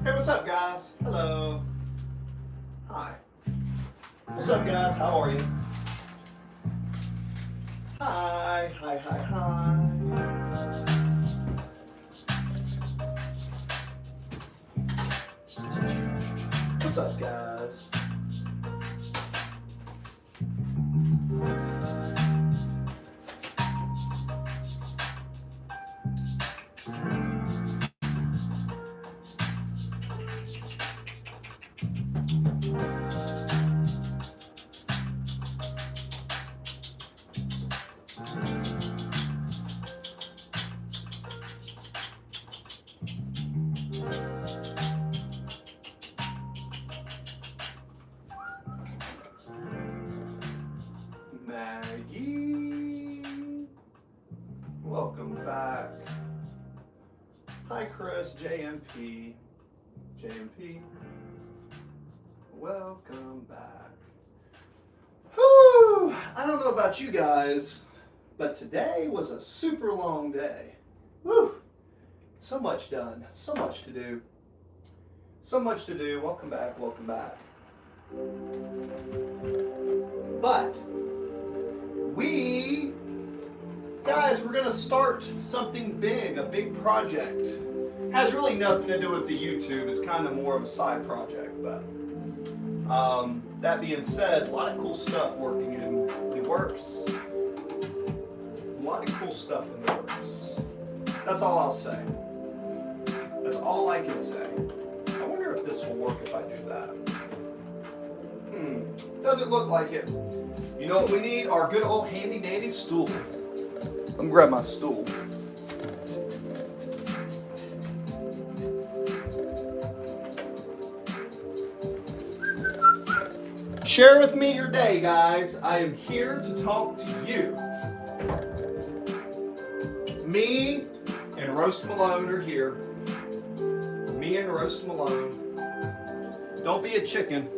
Hey, what's up, guys? Hello. Hi. What's up, guys? How are you? Hi, hi, hi, hi. What's up, guys? Maggie, welcome back. Hi, Chris, JMP, welcome back. Whew, I don't know about you guys, but today was a super long day. Whew, so much done, so much to do. Welcome back, But we're gonna start something big, a big project. Has really nothing to do with the YouTube. It's kind of more of a side project, but that being said, a lot of cool stuff working in the works. A lot of cool stuff in the works. That's all I'll say. That's all I can say. I wonder if this will work if I do that. Doesn't look like it. You know what we need? Our good old handy dandy stool. Let me grab my stool. Share with me your day, guys. I am here to talk to you. Me and Roast Malone are here. Me and Roast Malone. Don't be a chicken.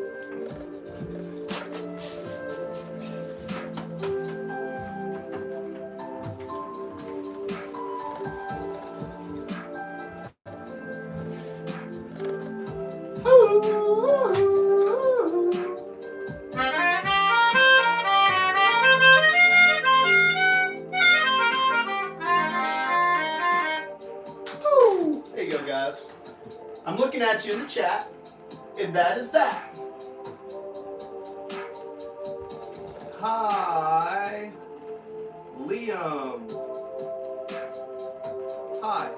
There you go, guys. I'm looking at you in the chat, and that is that. Hi, Liam. Hi.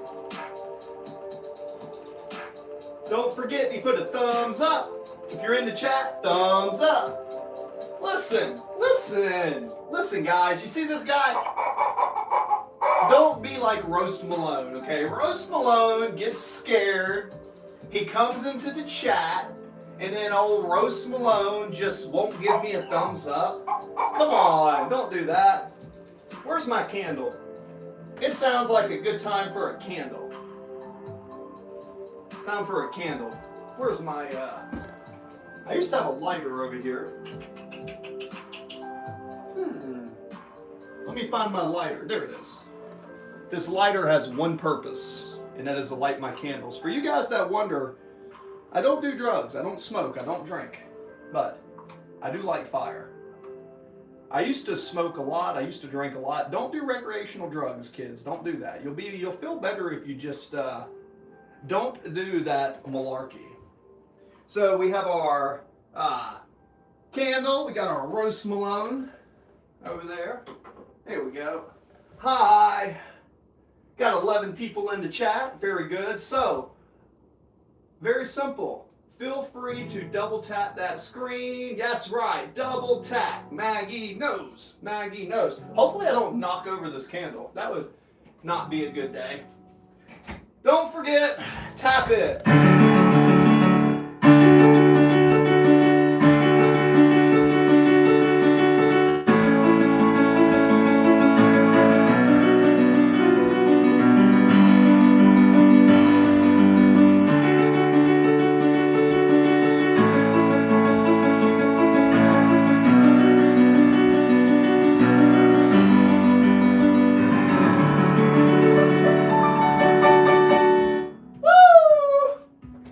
Don't forget, you put a thumbs up. If you're in the chat, thumbs up. Listen, guys. You see this guy? Don't be like Roast Malone, okay? Roast Malone gets scared. He comes into the chat, and then old Roast Malone just won't give me a thumbs up. Come on, don't do that. Where's my candle? It sounds like a good time for a candle. Time for a candle. Where's my, I used to have a lighter over here. Let me find my lighter. There it is. This lighter has one purpose, and that is to light my candles. For you guys that wonder, I don't do drugs, I don't smoke, I don't drink, but I do light fire. I used to smoke a lot. I used to drink a lot. Don't do recreational drugs, kids. Don't do that. You'll feel better if you just don't do that malarkey. So we have our candle. We got our roast Malone over there. There we go. Hi. Got 11 people in the chat. Very good. So, very simple. Feel free to double tap that screen. Yes, right. Double tap. Maggie knows. Maggie knows. Hopefully I don't knock over this candle. That would not be a good day. Don't forget, tap it.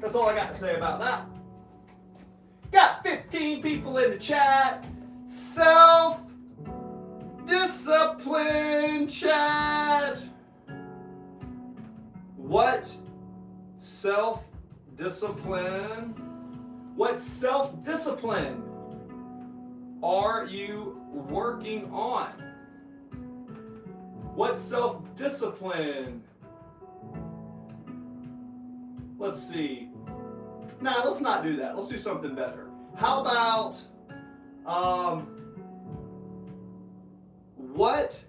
That's all I got to say about that. Got 15 people in the chat. Self-discipline chat. What self-discipline? What self-discipline are you working on? What self-discipline? Let's see. Nah, let's not do that. Let's do something better. How about, what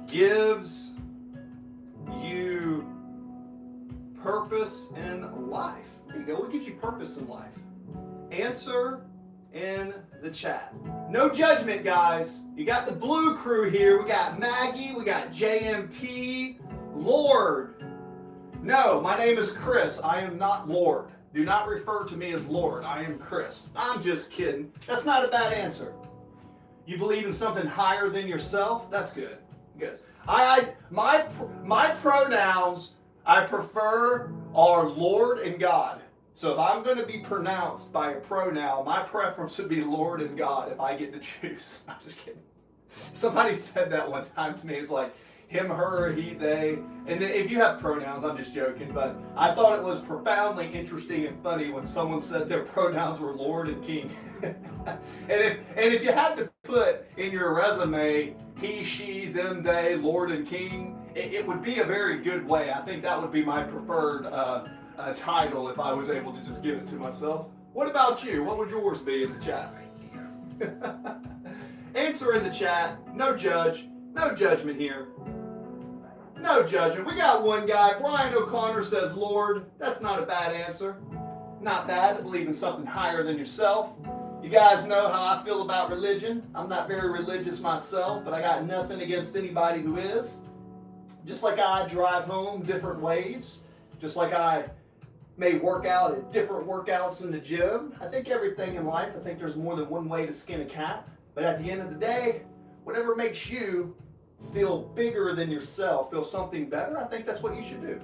gives you purpose in life? There you go. What gives you purpose in life? Answer in the chat. No judgment, guys. You got the blue crew here. We got Maggie. We got JMP. Lord. No, my name is Chris. I am not Lord. Do not refer to me as Lord. I am Chris. I'm just kidding. That's not a bad answer. You believe in something higher than yourself? That's good. Good. My pronouns I prefer are Lord and God. So if I'm going to be pronounced by a pronoun, my preference would be Lord and God if I get to choose. I'm just kidding. Somebody said that one time to me. It's like, him, her, he, they. And if you have pronouns, I'm just joking, but I thought it was profoundly interesting and funny when someone said their pronouns were Lord and King. and if you had to put in your resume he, she, them, they, Lord and King, it would be a very good way. I think that would be my preferred title if I was able to just give it to myself. What about you? What would yours be in the chat? Answer in the chat. No judgment here. No judgment. We got one guy. Brian O'Connor says, Lord. That's not a bad answer. Not bad to believe in something higher than yourself. You guys know how I feel about religion. I'm not very religious myself, but I got nothing against anybody who is. Just like I drive home different ways, just like I may work out at different workouts in the gym. I think everything in life, I think there's more than one way to skin a cat. But at the end of the day, whatever makes you feel bigger than yourself, feel something better, I think that's what you should do.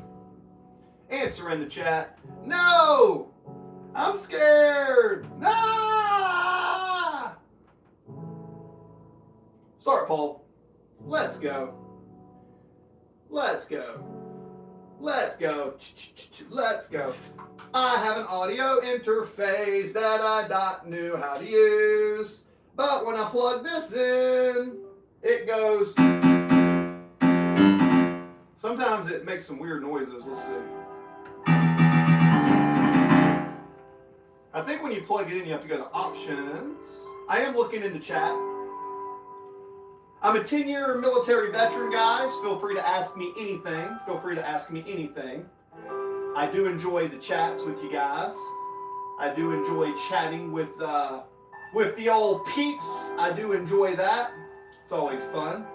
Answer in the chat. No! I'm scared! Nah! Start, Paul. Let's go. Let's go. Let's go. Let's go. I have an audio interface that I not knew how to use. But when I plug this in, it goes. Sometimes it makes some weird noises. Let's see. I think when you plug it in, you have to go to options. I am looking into chat. I'm a 10-year military veteran, guys. Feel free to ask me anything. Feel free to ask me anything. I do enjoy the chats with you guys. I do enjoy chatting with the old peeps. I do enjoy that. It's always fun.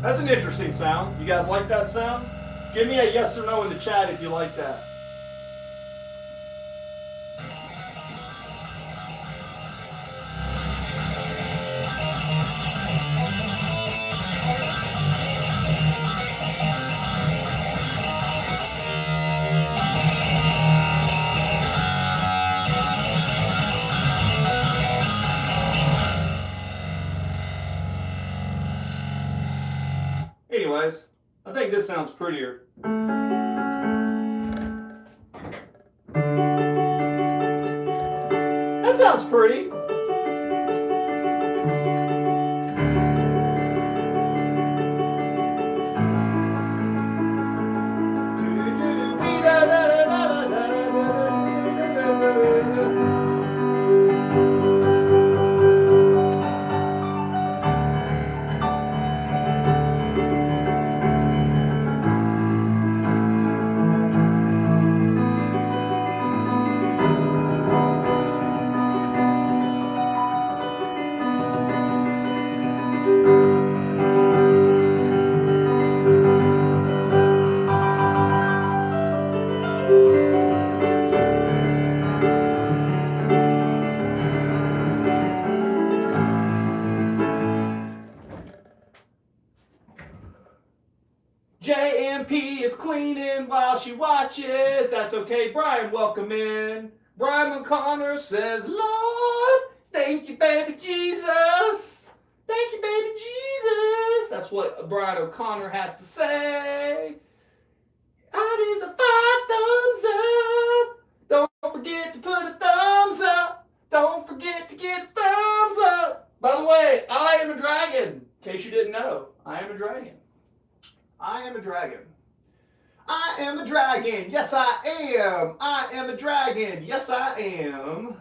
That's an interesting sound. You guys like that sound? Give me a yes or no in the chat if you like that. think this sounds prettier. That sounds pretty. JMP is cleaning while she watches. That's okay, Brian, welcome in. Brian O'Connor says, Lord, thank you, baby Jesus. Thank you, baby Jesus. That's what Brian O'Connor has to say. That is a 5 thumbs up. Don't forget to put a thumbs up. Don't forget to get a thumbs up. By the way, I am a dragon. In case you didn't know, I am a dragon. I am a dragon. I am a dragon. Yes, I am. I am a dragon. Yes, I am.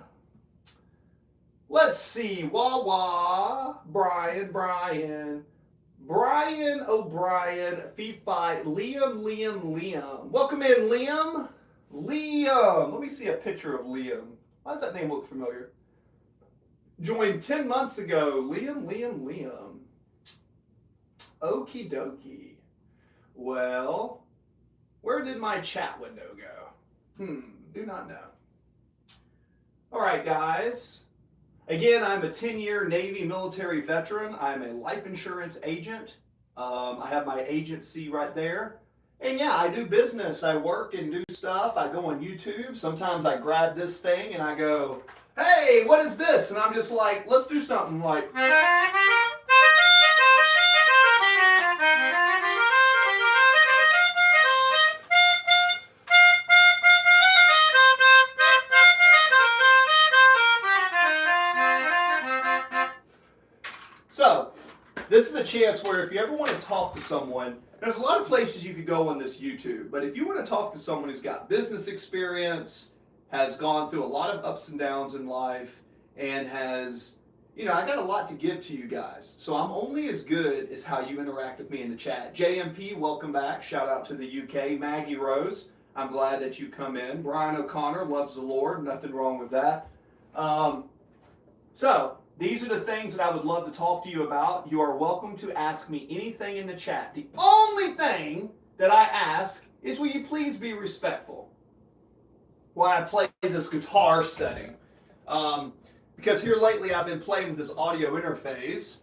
Let's see. Wah. Brian. Brian O'Brien. Fee-fi. Liam. Welcome in, Liam. Let me see a picture of Liam. Why does that name look familiar? Joined 10 months ago. Liam. Okie dokie. Well, where did my chat window go? Do not know. All right, guys. Again, I'm a 10-year Navy military veteran. I'm a life insurance agent. I have my agency right there. And yeah, I do business. I work and do stuff. I go on YouTube. Sometimes I grab this thing and I go, hey, what is this? And I'm just like, let's do something like... So, this is a chance where if you ever want to talk to someone, there's a lot of places you could go on this YouTube, but if you want to talk to someone who's got business experience, has gone through a lot of ups and downs in life, and has, I got a lot to give to you guys. So I'm only as good as how you interact with me in the chat. JMP, welcome back. Shout out to the UK. Maggie Rose, I'm glad that you come in. Brian O'Connor loves the Lord. Nothing wrong with that. So, these are the things that I would love to talk to you about. You are welcome to ask me anything in the chat. The only thing that I ask is, will you please be respectful while I play this guitar setting? Because here lately I've been playing with this audio interface.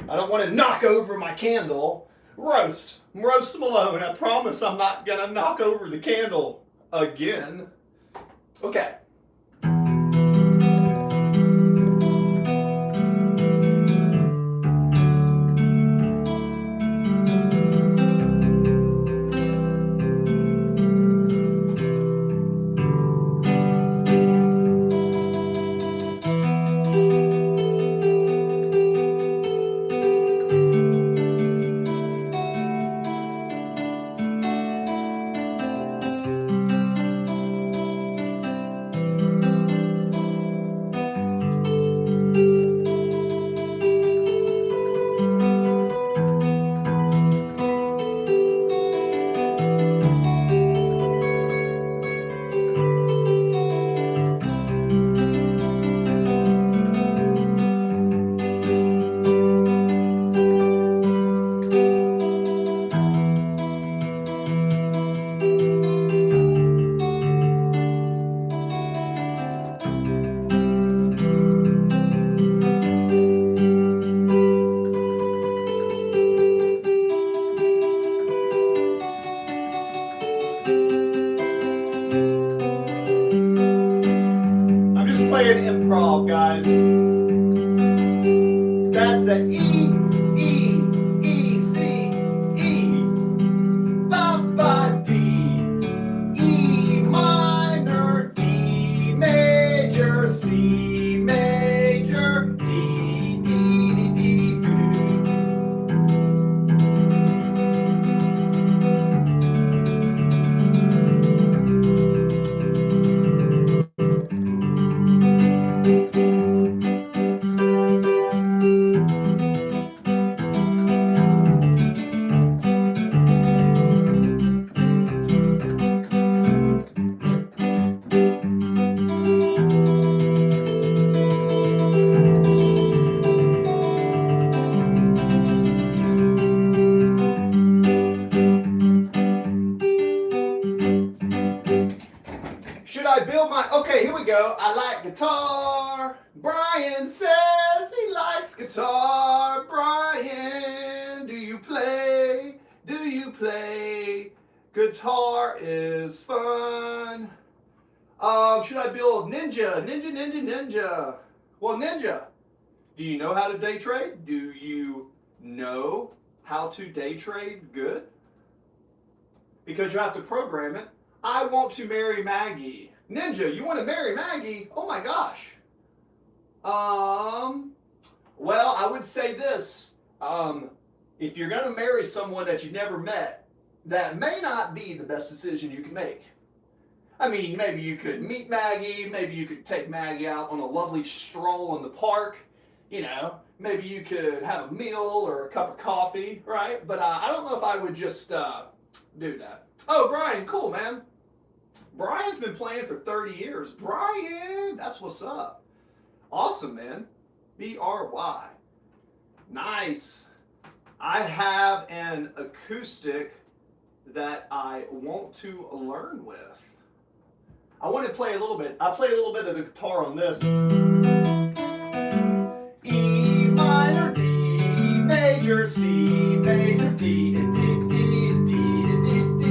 I don't want to knock over my candle. Roast them alone. I promise I'm not going to knock over the candle again. Okay. Playing improv, guys. That's an E, E, E, C, E. Should I build my... Okay, here we go. I like guitar. Brian says he likes guitar. Brian, do you play? Do you play? Guitar is fun. Should I build Ninja? Well, Ninja, do you know how to day trade? Do you know how to day trade good? Because you have to program it. I want to marry Maggie. Ninja, you want to marry Maggie? Oh my gosh. Well, I would say this. If you're going to marry someone that you never met, that may not be the best decision you can make. I mean, maybe you could meet Maggie. Maybe you could take Maggie out on a lovely stroll in the park. You know, maybe you could have a meal or a cup of coffee, right? But I don't know if I would just do that. Oh, Brian, cool, man. Brian's been playing for 30 years. Brian, that's what's up. Awesome, man. B-R-Y. Nice. I have an acoustic that I want to learn with. I want to play a little bit. I play a little bit of the guitar on this. E minor, D major, C major, D, and D, D, D, D,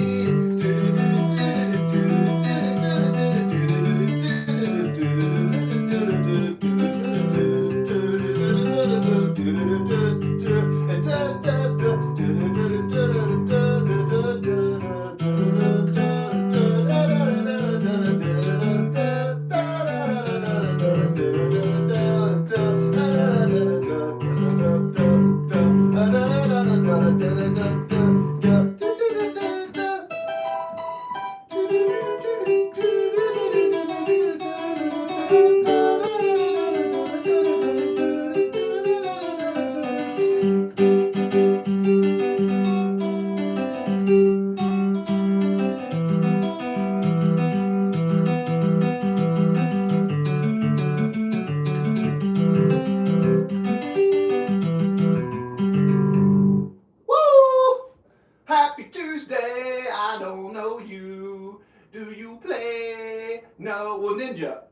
Happy Tuesday, I don't know you. Do you play? No. Well, Ninja,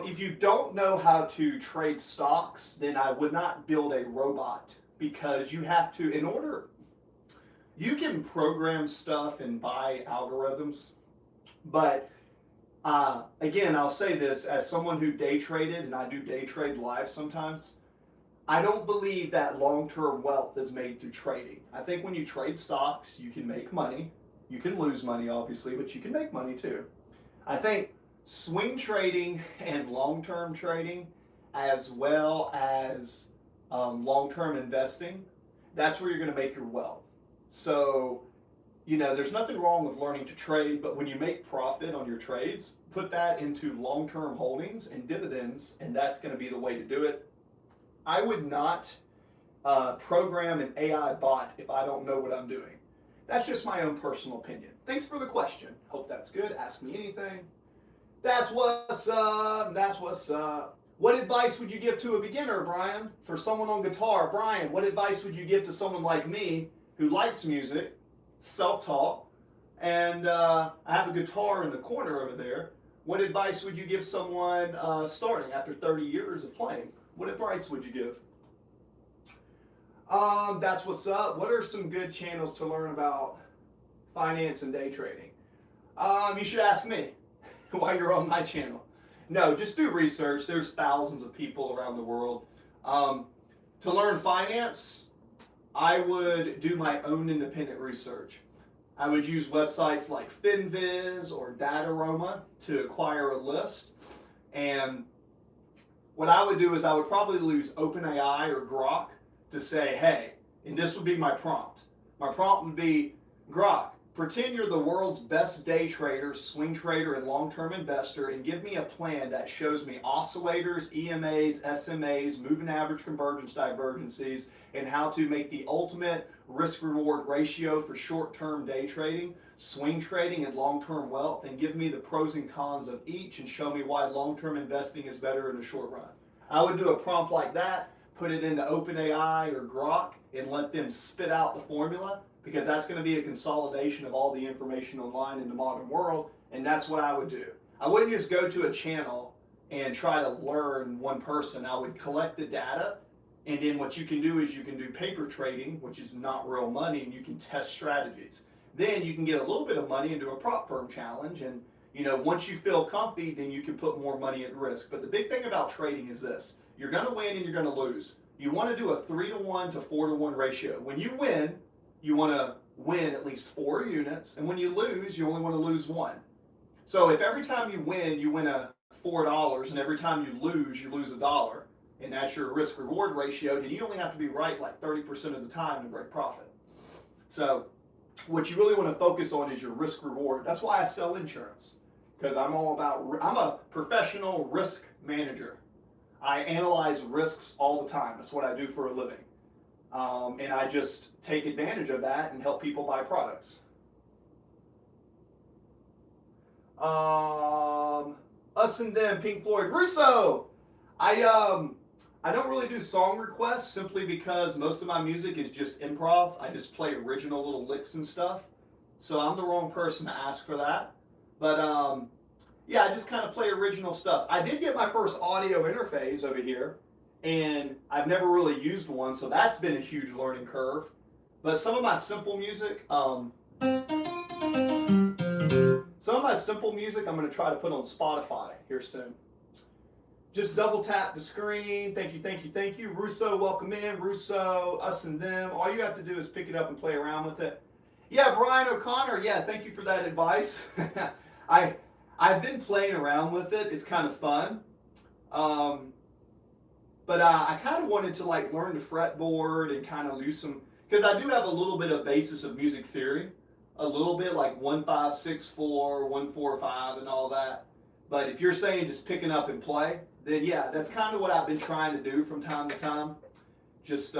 if you don't know how to trade stocks, then I would not build a robot, because you have to, in order, you can program stuff and buy algorithms, but again, I'll say this, as someone who day traded, and I do day trade live sometimes, I don't believe that long-term wealth is made through trading. I think when you trade stocks, you can make money. You can lose money, obviously, but you can make money too. I think swing trading and long-term trading, as well as long-term investing, that's where you're going to make your wealth. So, you know, there's nothing wrong with learning to trade, but when you make profit on your trades, put that into long-term holdings and dividends, and that's going to be the way to do it. I would not program an AI bot if I don't know what I'm doing. That's just my own personal opinion. Thanks for the question. Hope that's good. Ask me anything. That's what's up. That's what's up. What advice would you give to a beginner, Brian? For someone on guitar, Brian, what advice would you give to someone like me who likes music, self-taught, and I have a guitar in the corner over there? What advice would you give someone starting after 30 years of playing? What advice would you give? That's what's up. What are some good channels to learn about finance and day trading? You should ask me while you're on my channel. No, just do research. There's thousands of people around the world. To learn finance, I would do my own independent research. I would use websites like FinViz or Dataroma to acquire a list. And what I would do is I would probably use OpenAI or Grok to say, hey, and this would be my prompt. My prompt would be, Grok, pretend you're the world's best day trader, swing trader, and long-term investor, and give me a plan that shows me oscillators, EMAs, SMAs, moving average convergence divergences, and how to make the ultimate risk-reward ratio for short-term day trading, swing trading, and long-term wealth, and give me the pros and cons of each and show me why long-term investing is better in the short run. I would do a prompt like that, put it into OpenAI or Grok, and let them spit out the formula, because that's going to be a consolidation of all the information online in the modern world, and that's what I would do. I wouldn't just go to a channel and try to learn one person. I would collect the data, and then what you can do is you can do paper trading, which is not real money, and you can test strategies. Then you can get a little bit of money into a prop firm challenge, and once you feel comfy, then you can put more money at risk. But the big thing about trading is this: you're going to win and you're going to lose. You want to do a 3-to-1 to 4-to-1 ratio. When you win, you want to win at least 4 units, and when you lose, you only want to lose 1. So if every time you win a $4, and every time you lose $1, and that's your risk-reward ratio, then you only have to be right like 30% of the time to break profit. So what you really want to focus on is your risk-reward. That's why I sell insurance, because I'm a professional risk manager. I analyze risks all the time. That's what I do for a living. And I just take advantage of that and help people buy products. Us and Them, Pink Floyd. Russo! I don't really do song requests simply because most of my music is just improv. I just play original little licks and stuff. So I'm the wrong person to ask for that. But yeah, I just kind of play original stuff. I did get my first audio interface over here, and I've never really used one, so that's been a huge learning curve. But some of my simple music, I'm going to try to put on Spotify here soon. Just double tap the screen. Thank you, thank you, thank you. Russo, welcome in. Russo, Us and Them. All you have to do is pick it up and play around with it. Yeah, Brian O'Connor. Yeah, thank you for that advice. I've been playing around with it. It's kind of fun. But I kind of wanted to learn the fretboard and kind of use some, because I do have a little bit of basis of music theory, a little bit like 1-5-6-4, 1-4-5, and all that. But if you're saying just picking up and play, then yeah, that's kind of what I've been trying to do from time to time. Just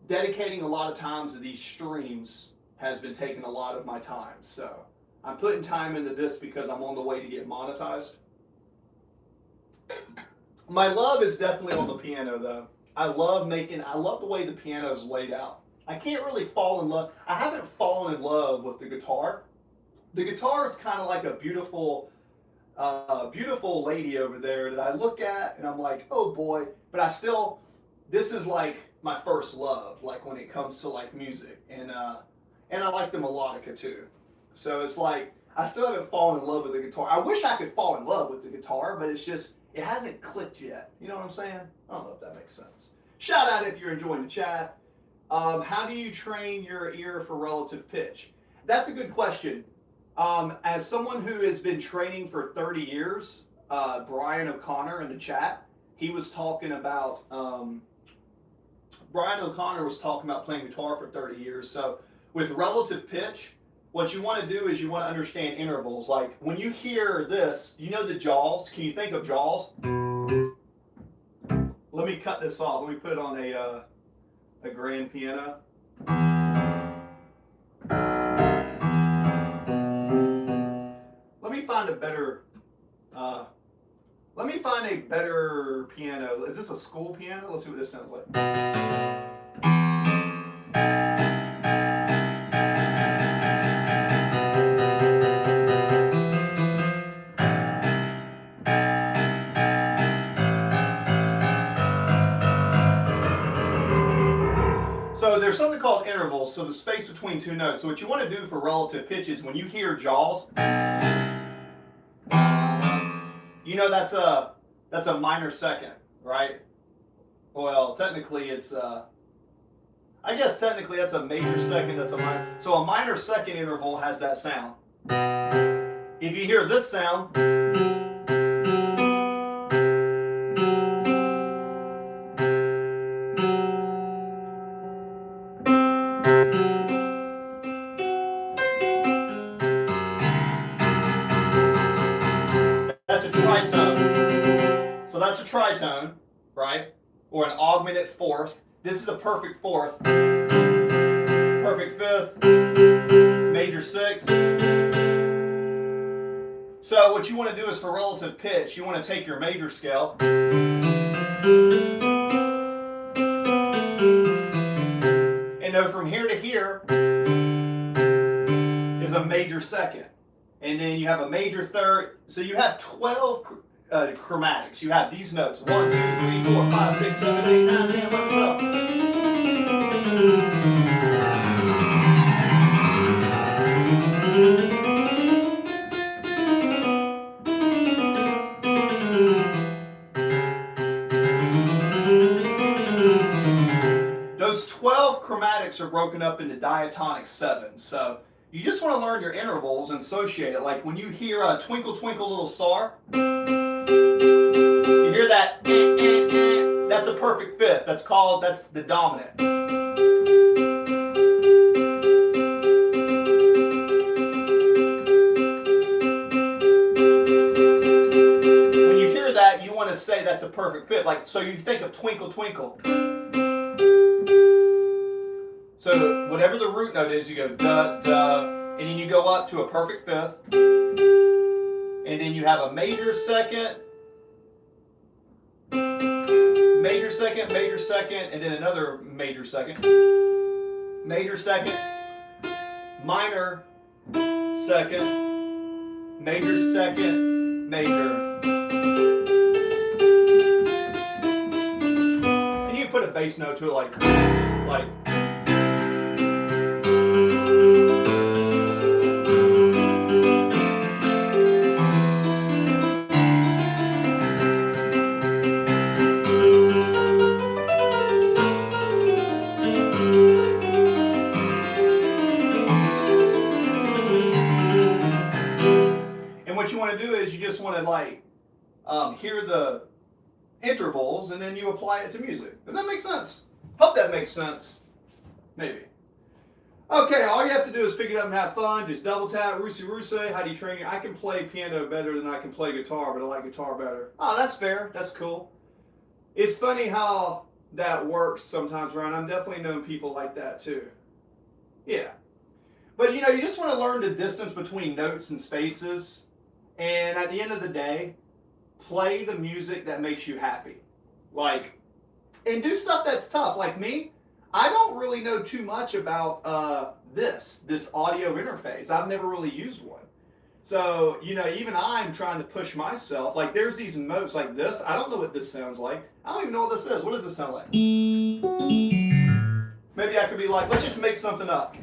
dedicating a lot of times to these streams has been taking a lot of my time. So I'm putting time into this because I'm on the way to get monetized. My love is definitely on the piano though. I love the way the piano is laid out. I can't really fall in love. I haven't fallen in love with the guitar. The guitar is kind of like a beautiful lady over there that I look at and I'm like, oh boy. But this is like my first love, like when it comes to music. And I like the melodica too. So it's like, I still haven't fallen in love with the guitar. I wish I could fall in love with the guitar, but it hasn't clicked yet. You know what I'm saying? I don't know if that makes sense. Shout out if you're enjoying the chat. How do you train your ear for relative pitch? That's a good question. As someone who has been training for 30 years, Brian O'Connor in the chat, he was talking about, Brian O'Connor was talking about playing guitar for 30 years. So with relative pitch, what you want to do is you want to understand intervals. Like when you hear this, you know the jaws. Can you think of jaws? Let me cut this off. Let me put it on a grand piano. Let me find a better piano. Is this a school piano? Let's see what this sounds like. So there's something called intervals, so the space between two notes. So what you want to do for relative pitch is when you hear jaws, you know that's a minor second, right? Well, technically it's I guess technically that's a major second, that's a minor. So a minor second interval has that sound. If you hear this sound, that's a tritone. So that's a tritone, right? Or an augmented fourth. This is a perfect fourth. Perfect fifth. Major sixth. So what you want to do is for relative pitch, you want to take your major scale and know from here to here is a major second. and then you have a major third. So you have 12 chromatics. You have these notes: 1, 2, 3, 4, 5, 6, 7, 8, 9, 10, 11, 12. Those 12 chromatics are broken up into diatonic 7. So you just want to learn your intervals and associate it. Like when you hear a Twinkle Twinkle Little Star, you hear that, that's a perfect fifth. That's the dominant. When you hear that, you want to say that's a perfect fifth. Like, so you think of Twinkle Twinkle. So whatever the root note is, you go da, da, and then you go up to a perfect fifth. And then you have a major second, major second, major second, and then another major second, minor second, major second, major. Can you put a bass note to it like. What you want to do is you just want to hear the intervals and then you apply it to music. Does that make sense? Hope that makes sense. Maybe. Okay, all you have to do is pick it up and have fun. Just double tap, Rusey. How do you train it? I can play piano better than I can play guitar, but I like guitar better. Oh, that's fair. That's cool. It's funny how that works sometimes, Ryan. I'm definitely known people like that too. Yeah. But you just want to learn the distance between notes and spaces. And at the end of the day, play the music that makes you happy. And do stuff that's tough. Like me, I don't really know too much about this audio interface. I've never really used one. So, even I'm trying to push myself. Like, there's these notes like this. I don't know what this sounds like. I don't even know what this is. What does this sound like? Maybe I could be like, let's just make something up.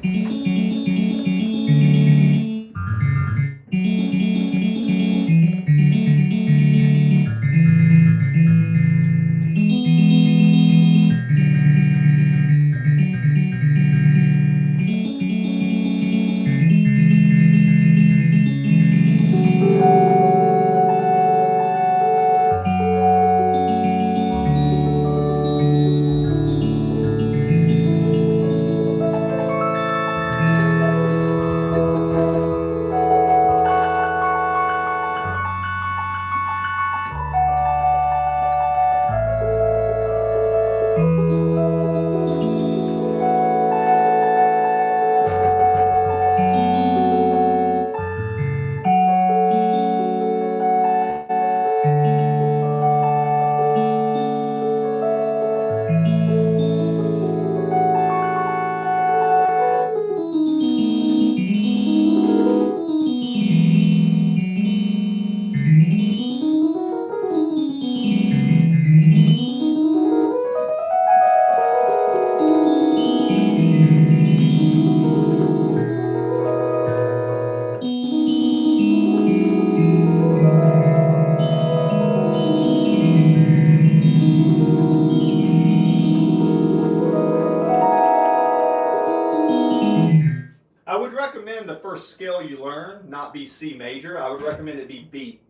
I would recommend the first scale you learn not be C major. I would recommend it be B.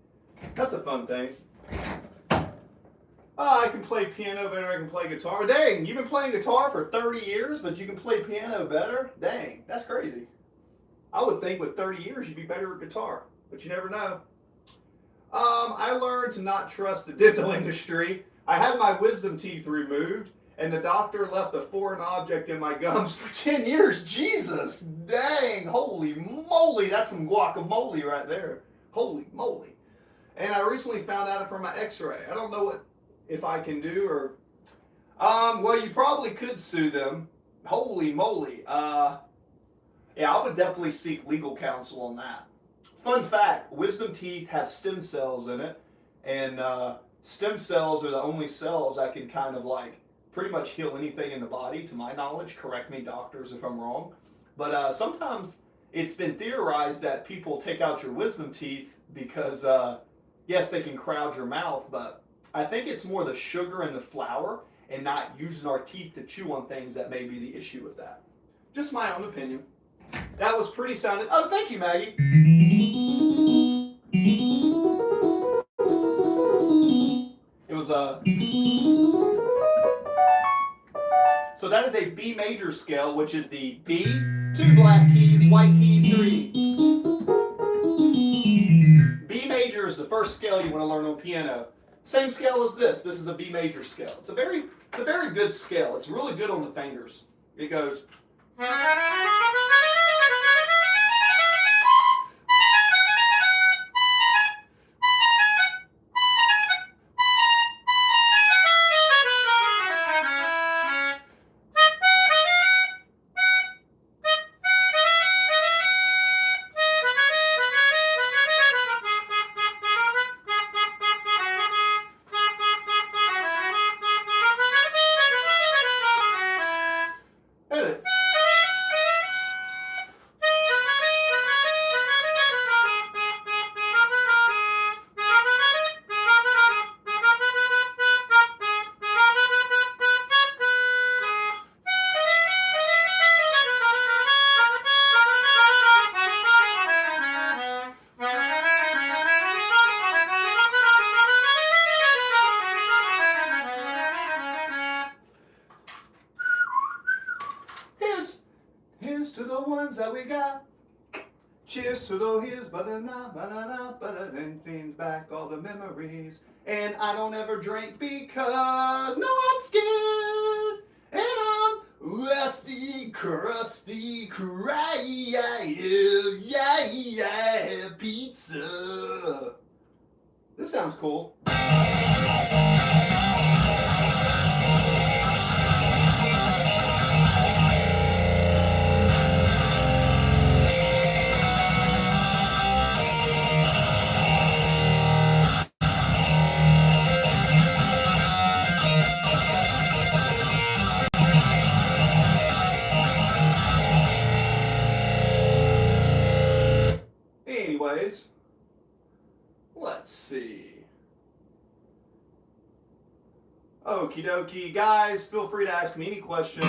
That's a fun thing. Oh, I can play piano better than I can play guitar. Dang, you've been playing guitar for 30 years, but you can play piano better? Dang, that's crazy. I would think with 30 years you'd be better at guitar, but you never know. I learned to not trust the dental industry. I had my wisdom teeth removed, and the doctor left a foreign object in my gums for 10 years. Jesus, dang, holy moly, that's some guacamole right there. Holy moly. And I recently found out from my x-ray. I don't know if I can do or... well, you probably could sue them. Holy moly. Yeah, I would definitely seek legal counsel on that. Fun fact, wisdom teeth have stem cells in it, and stem cells are the only cells that can kind of like pretty much heal anything in the body, to my knowledge. Correct me, doctors, if I'm wrong. But sometimes it's been theorized that people take out your wisdom teeth because, yes, they can crowd your mouth, but I think it's more the sugar and the flour and not using our teeth to chew on things that may be the issue with that. Just my own opinion. That was pretty sounding. Oh, thank you, Maggie. It was so that is a B major scale, which is the B, 2 black keys, white keys, 3. B major is the first scale you want to learn on piano. Same scale as this. This is a B major scale. It's a very good scale. It's really good on the fingers. It goes. Here's to the ones that we got. Cheers to the here's but then things back all the memories. And I don't ever drink because no, I'm scared. And I'm rusty, crusty, cry, yeah, pizza. This sounds cool. Anyways, let's see. Okie dokie. Guys, feel free to ask me any question.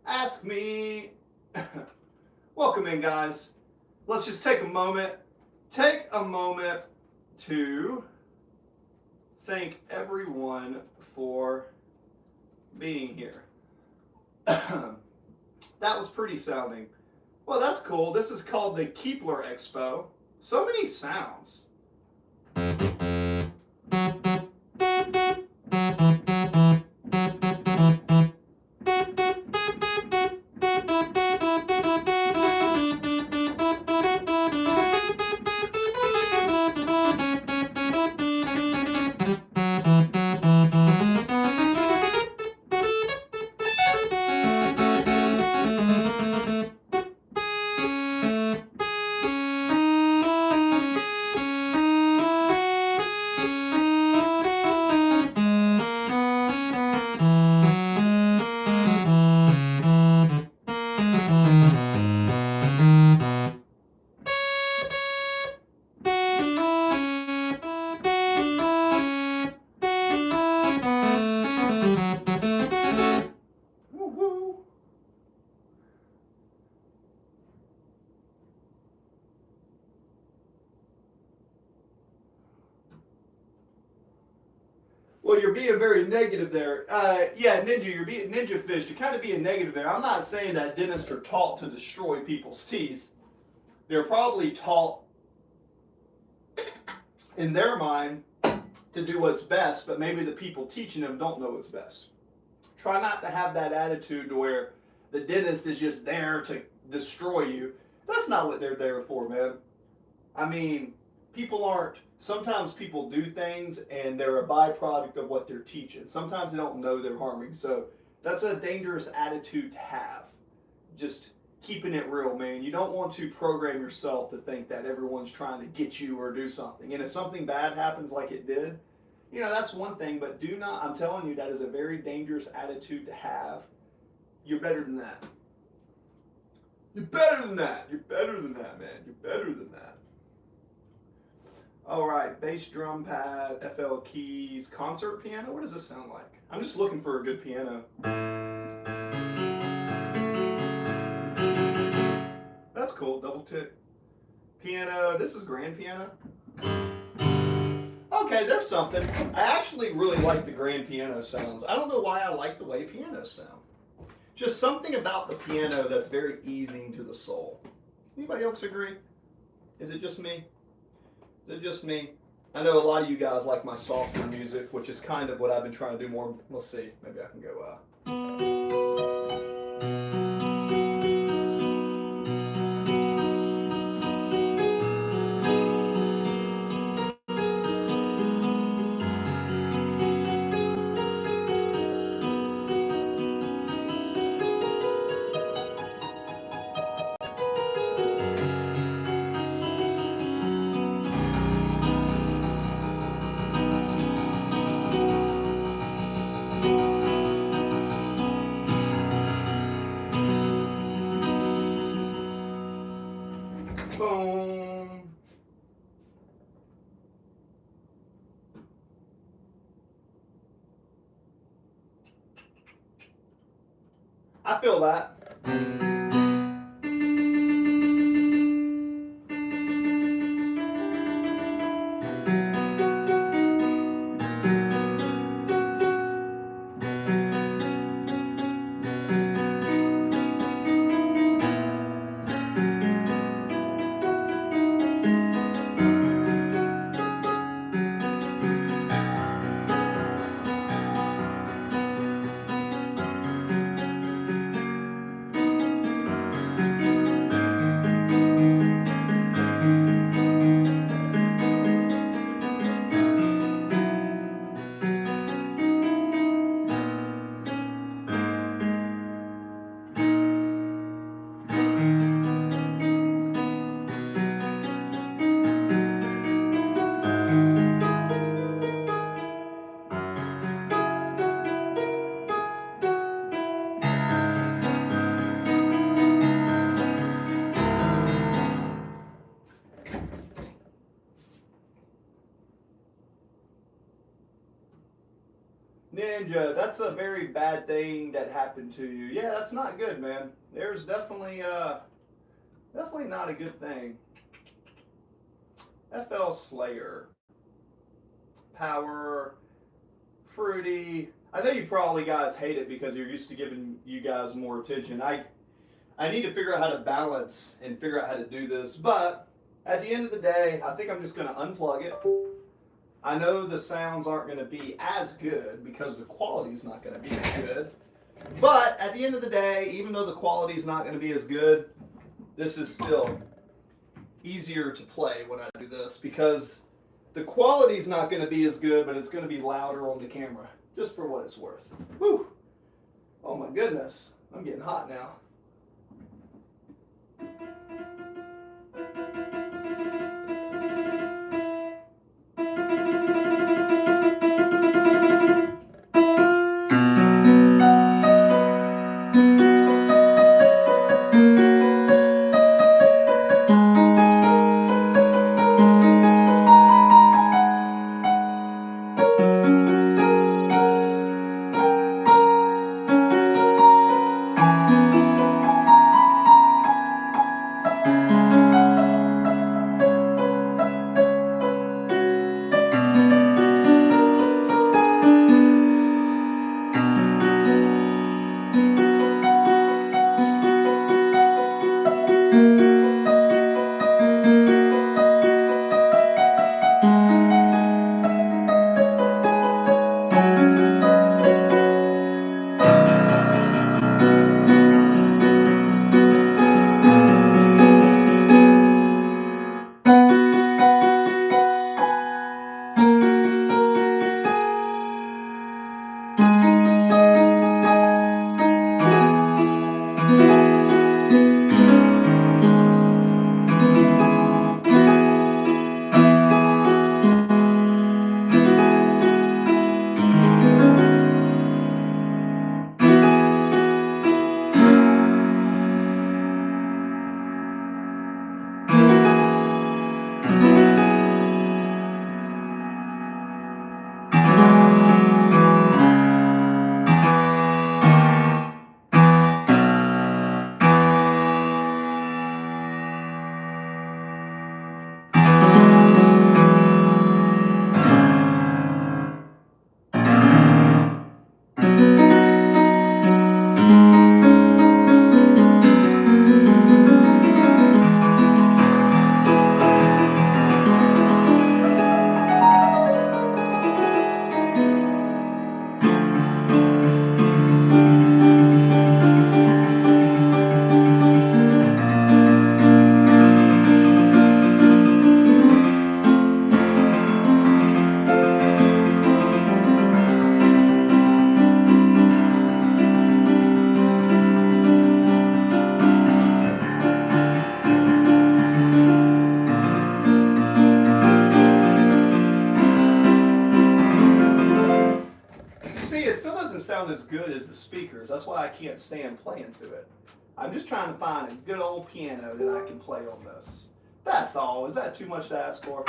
Ask me. Welcome in, guys. Let's just take a moment. Take a moment to thank everyone for being here. That was pretty sounding. Well, that's cool. This is called the Keepler Expo. So many sounds. Well, you're being very negative there. Yeah, Ninja Fish, you're kind of being negative there. I'm not saying that dentists are taught to destroy people's teeth. They're probably taught in their mind to do what's best, but maybe the people teaching them don't know what's best. Try not to have that attitude to where the dentist is just there to destroy you. That's not what they're there for, man. I mean, sometimes people do things and they're a byproduct of what they're teaching. Sometimes they don't know they're harming. So that's a dangerous attitude to have. Just keeping it real, man. You don't want to program yourself to think that everyone's trying to get you or do something. And if something bad happens like it did, that's one thing, but I'm telling you, that is a very dangerous attitude to have. You're better than that. You're better than that. You're better than that, man. You're better than that. All right, bass drum pad, FL keys, concert piano. What does this sound like? I'm just looking for a good piano. That's cool, double tick. Piano, this is grand piano. Okay, there's something. I actually really like the grand piano sounds. I don't know why I like the way pianos sound. Just something about the piano that's very easing to the soul. Anybody else agree? Is it just me? Is it just me? I know a lot of you guys like my softer music, which is kind of what I've been trying to do more. Let's see, maybe I can go boom. I feel that. Ninja, that's a very bad thing that happened to you. Yeah, that's not good, man. There's definitely not a good thing. FL Slayer. Power. Fruity. I know you probably guys hate it because you're used to giving you guys more attention. I need to figure out how to balance and figure out how to do this, but at the end of the day, I think I'm just going to unplug it. I know the sounds aren't going to be as good because the quality's not going to be as good. But at the end of the day, even though the quality's not going to be as good, this is still easier to play when I do this because the quality's not going to be as good, but it's going to be louder on the camera, just for what it's worth. Whew. Oh my goodness, I'm getting hot now. sound as good as the speakers. That's why I can't stand playing to it. I'm just trying to find a good old piano that I can play on this. That's all. Is that too much to ask for?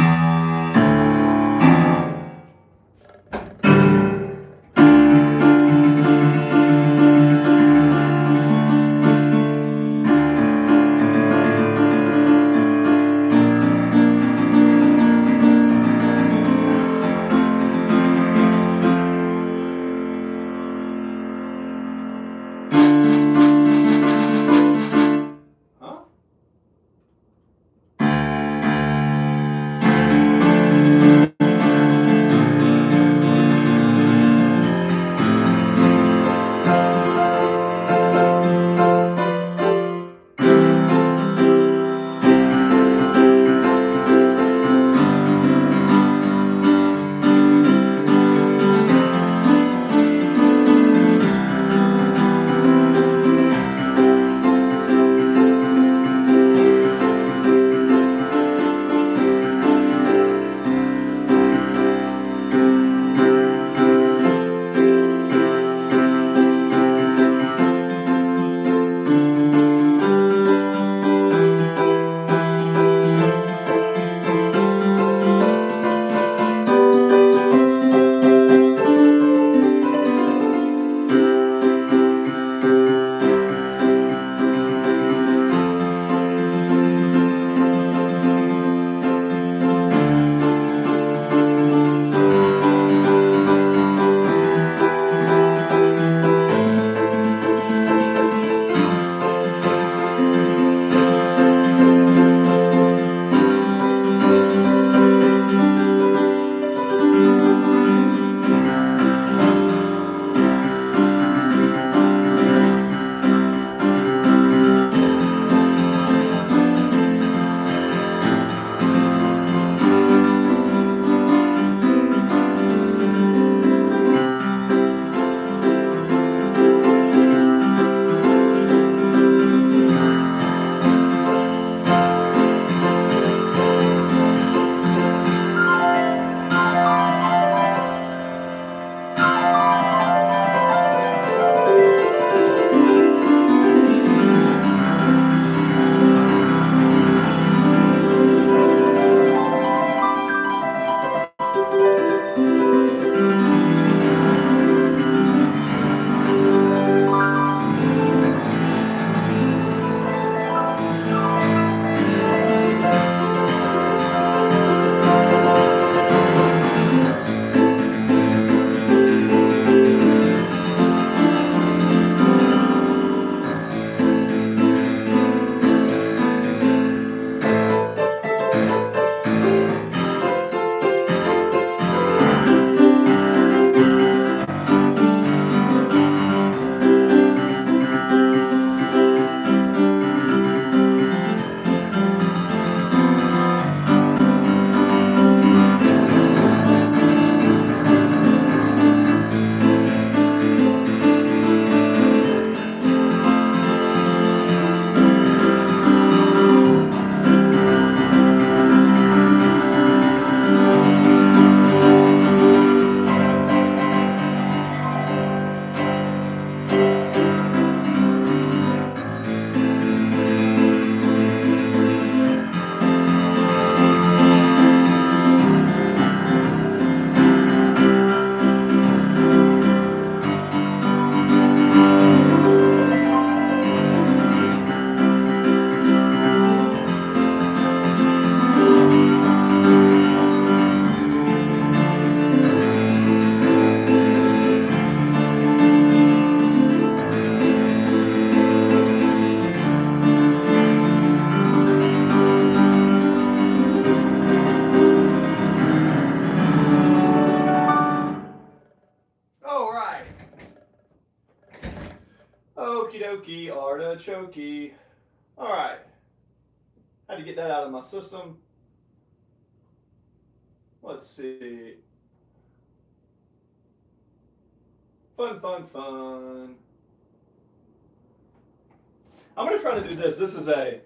Okie dokie, artichokey. All right. Had to get that out of my system. Let's see. Fun, fun, fun. I'm going to try to do this. This is a...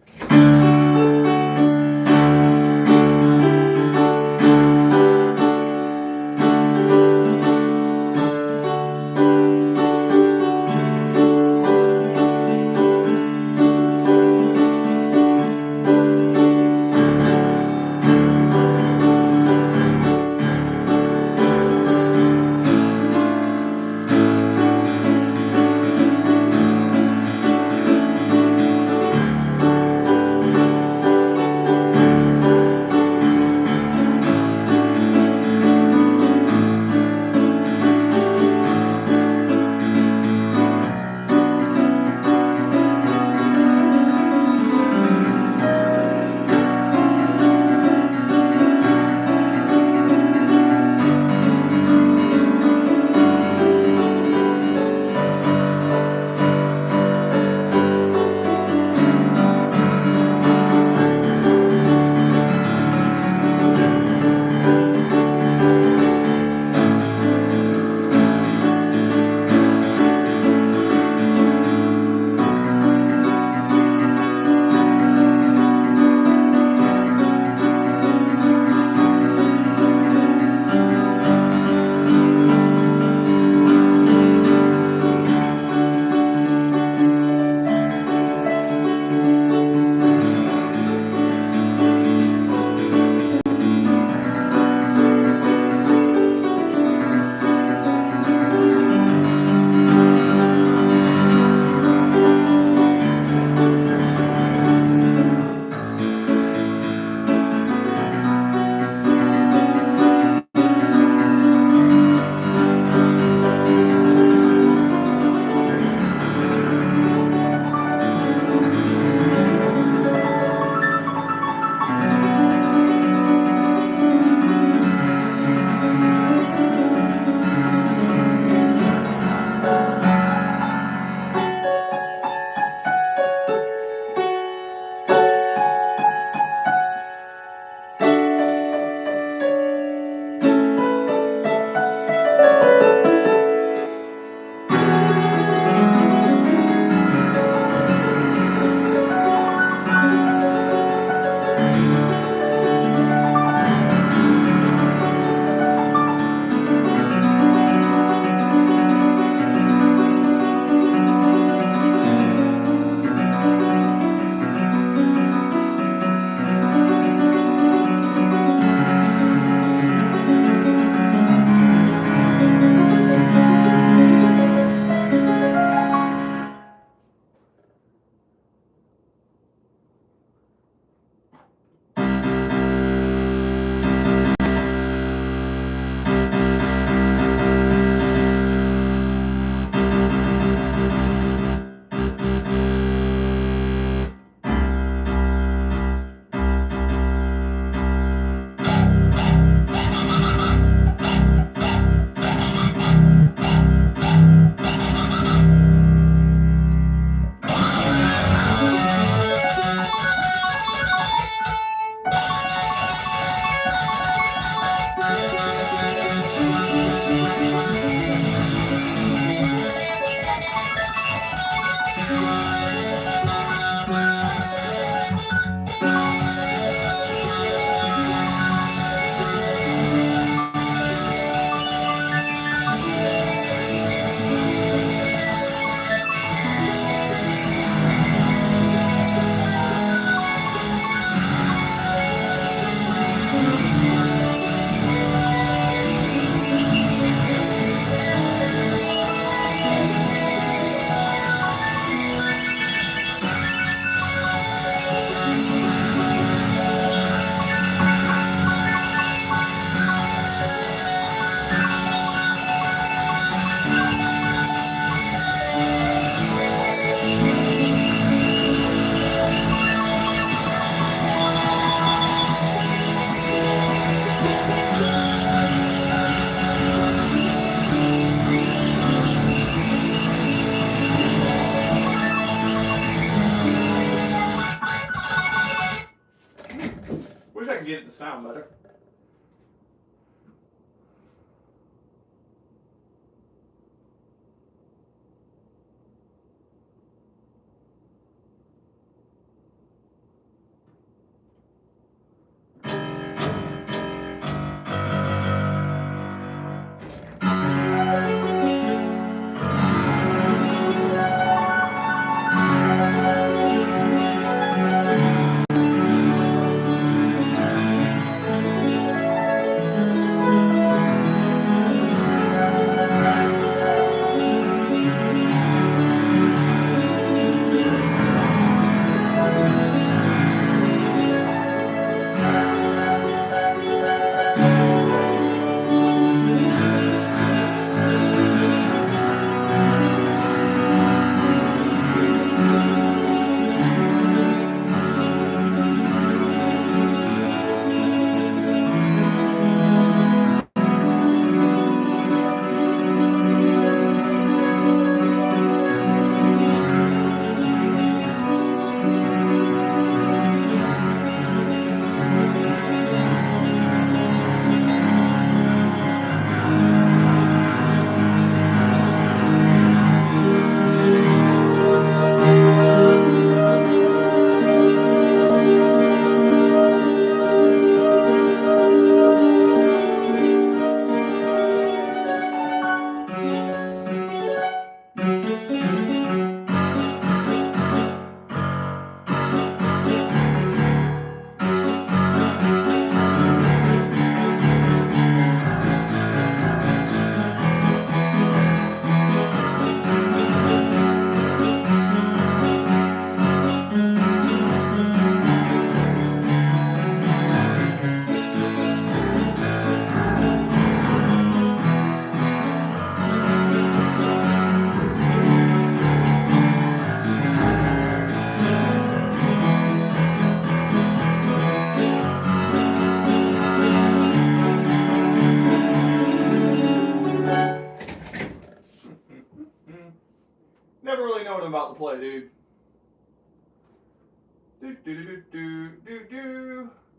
I'm about to play, dude.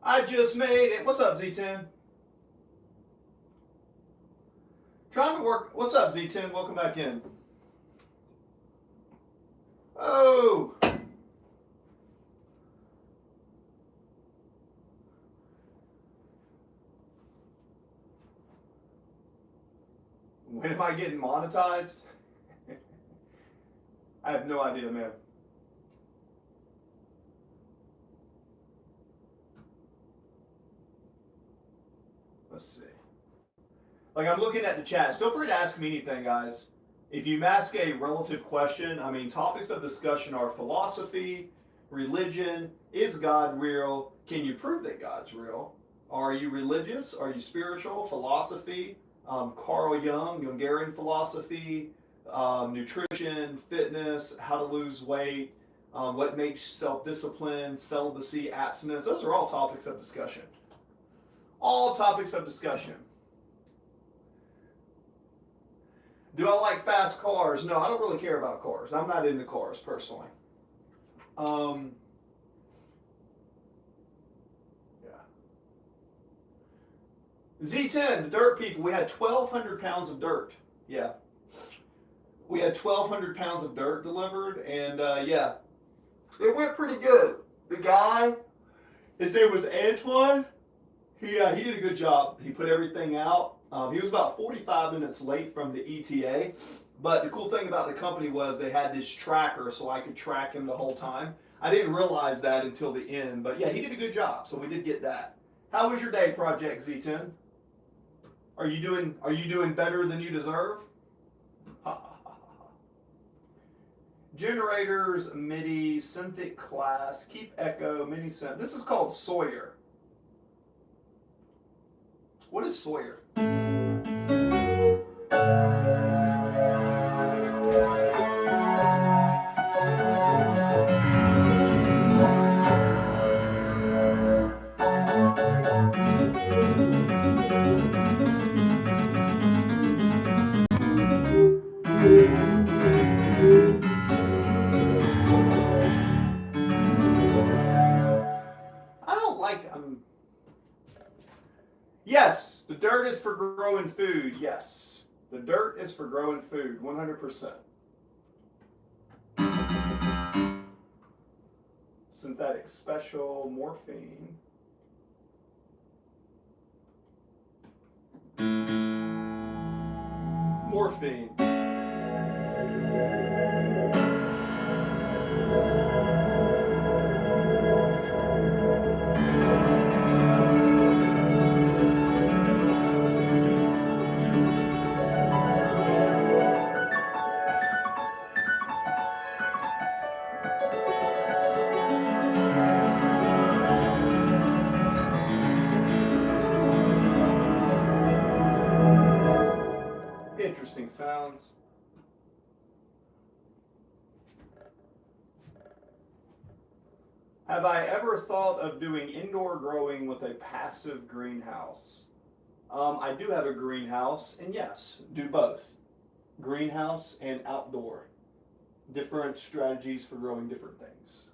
I just made it. What's up, Z10? Trying to work. What's up, Z10? Welcome back in. Oh. When am I getting monetized? I have no idea, man. Let's see. Like, I'm looking at the chats. Feel free to ask me anything, guys. If you ask a relative question, I mean, topics of discussion are philosophy, religion, is God real? Can you prove that God's real? Are you religious? Are you spiritual? Philosophy, Carl Jung, Hungarian philosophy, nutrition, fitness, how to lose weight, what makes self-discipline, celibacy, abstinence. Those are all topics of discussion. All topics of discussion. Do I like fast cars? No, I don't really care about cars. I'm not into cars personally. Yeah. Z10, the dirt people, we had 1,200 pounds of dirt. Yeah. We had 1,200 pounds of dirt delivered, and yeah, it went pretty good. The guy, his name was Antoine. He did a good job. He put everything out. He was about 45 minutes late from the ETA, but the cool thing about the company was they had this tracker so I could track him the whole time. I didn't realize that until the end, but yeah, he did a good job, so we did get that. How was your day, Project Z10? Are you doing better than you deserve? Generators, MIDI, Synthic class, keep echo, mini synth. This is called Sawyer. What is Sawyer? Yes, the dirt is for growing food. Yes, the dirt is for growing food, 100%. Synthetic special, morphine. Morphine. Interesting sounds. Have I ever thought of doing indoor growing with a passive greenhouse? I do have a greenhouse, and yes, do both. Greenhouse and outdoor. Different strategies for growing different things.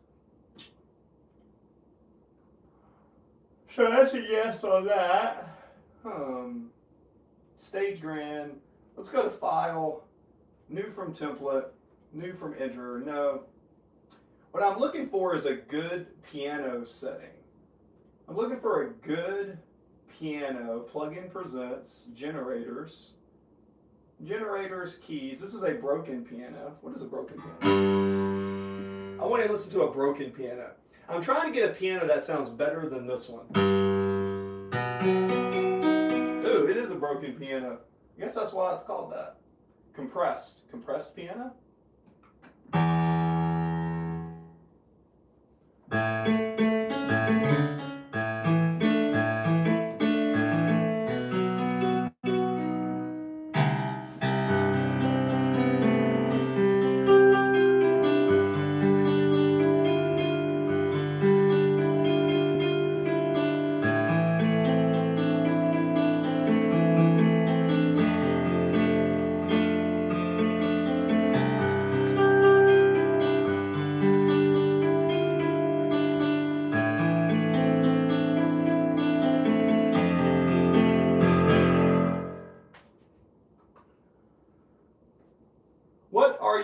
So that's a yes on that. Stage grand. Let's go to file. New from template. New from enter. No. What I'm looking for is a good piano setting. I'm looking for a good piano. Plugin presents. Generators. Generators, keys. This is a broken piano. What is a broken piano? I want to listen to a broken piano. I'm trying to get a piano that sounds better than this one. Ooh, it is a broken piano. I guess that's why it's called that. Compressed. Compressed piano?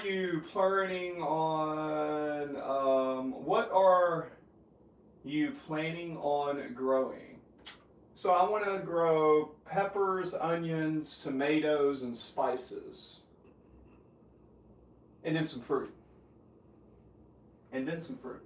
you planning on? What are you planning on growing? So I want to grow peppers, onions, tomatoes, and spices, and then some fruit. And then some fruit.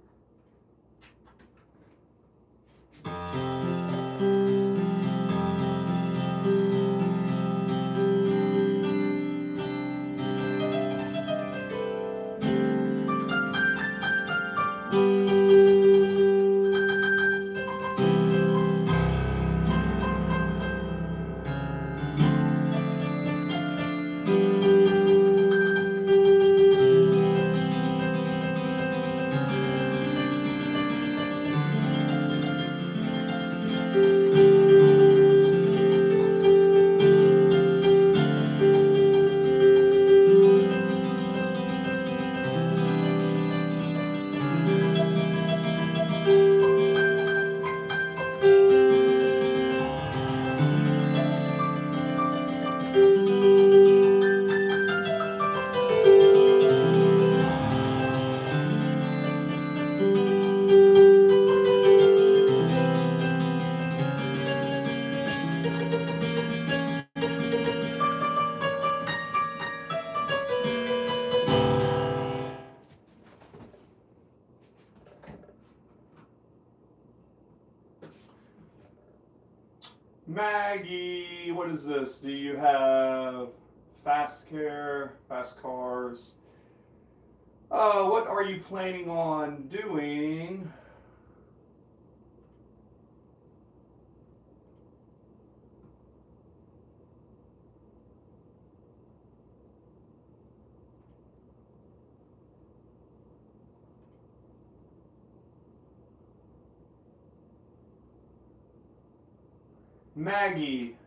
Maggie, what is this? Do you have fast care, fast cars? What are you planning on doing? Maggie,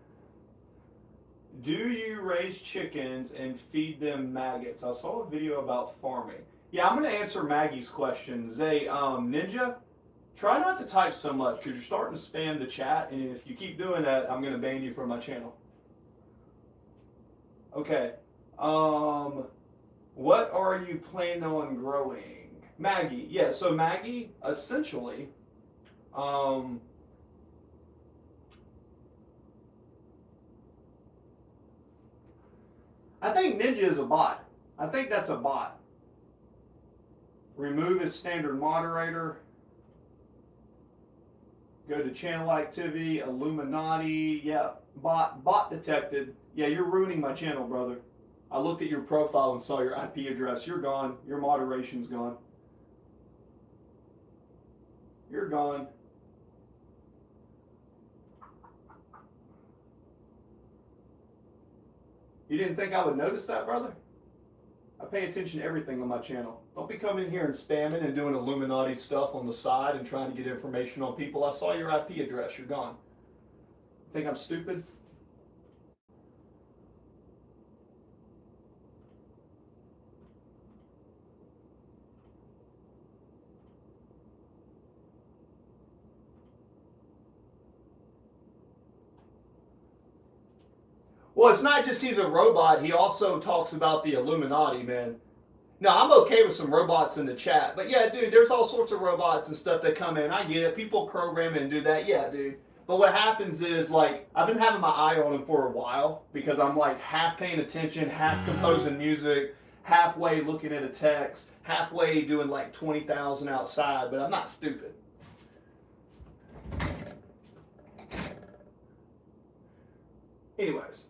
do you raise chickens and feed them maggots? I saw a video about farming. Yeah, I'm going to answer Maggie's question. Zay, Ninja, try not to type so much because you're starting to spam the chat, and if you keep doing that, I'm going to ban you from my channel. Okay. What are you planning on growing? Maggie, yeah, so Maggie, essentially, I think Ninja is a bot. I think that's a bot. Remove his standard moderator. Go to channel activity, Illuminati. Yeah, bot detected. Yeah, you're ruining my channel, brother. I looked at your profile and saw your IP address. You're gone. Your moderation's gone. You're gone. You didn't think I would notice that, brother? I pay attention to everything on my channel. Don't be coming here and spamming and doing Illuminati stuff on the side and trying to get information on people. I saw your IP address. You're gone. Think I'm stupid? Well, it's not just he's a robot. He also talks about the Illuminati, man. No, I'm okay with some robots in the chat. But yeah, dude, there's all sorts of robots and stuff that come in. I get it. People program and do that. Yeah, dude. But what happens is, like, I've been having my eye on him for a while because I'm, like, half paying attention, half composing music, halfway looking at a text, halfway doing, like, 20,000 outside. But I'm not stupid. Anyways.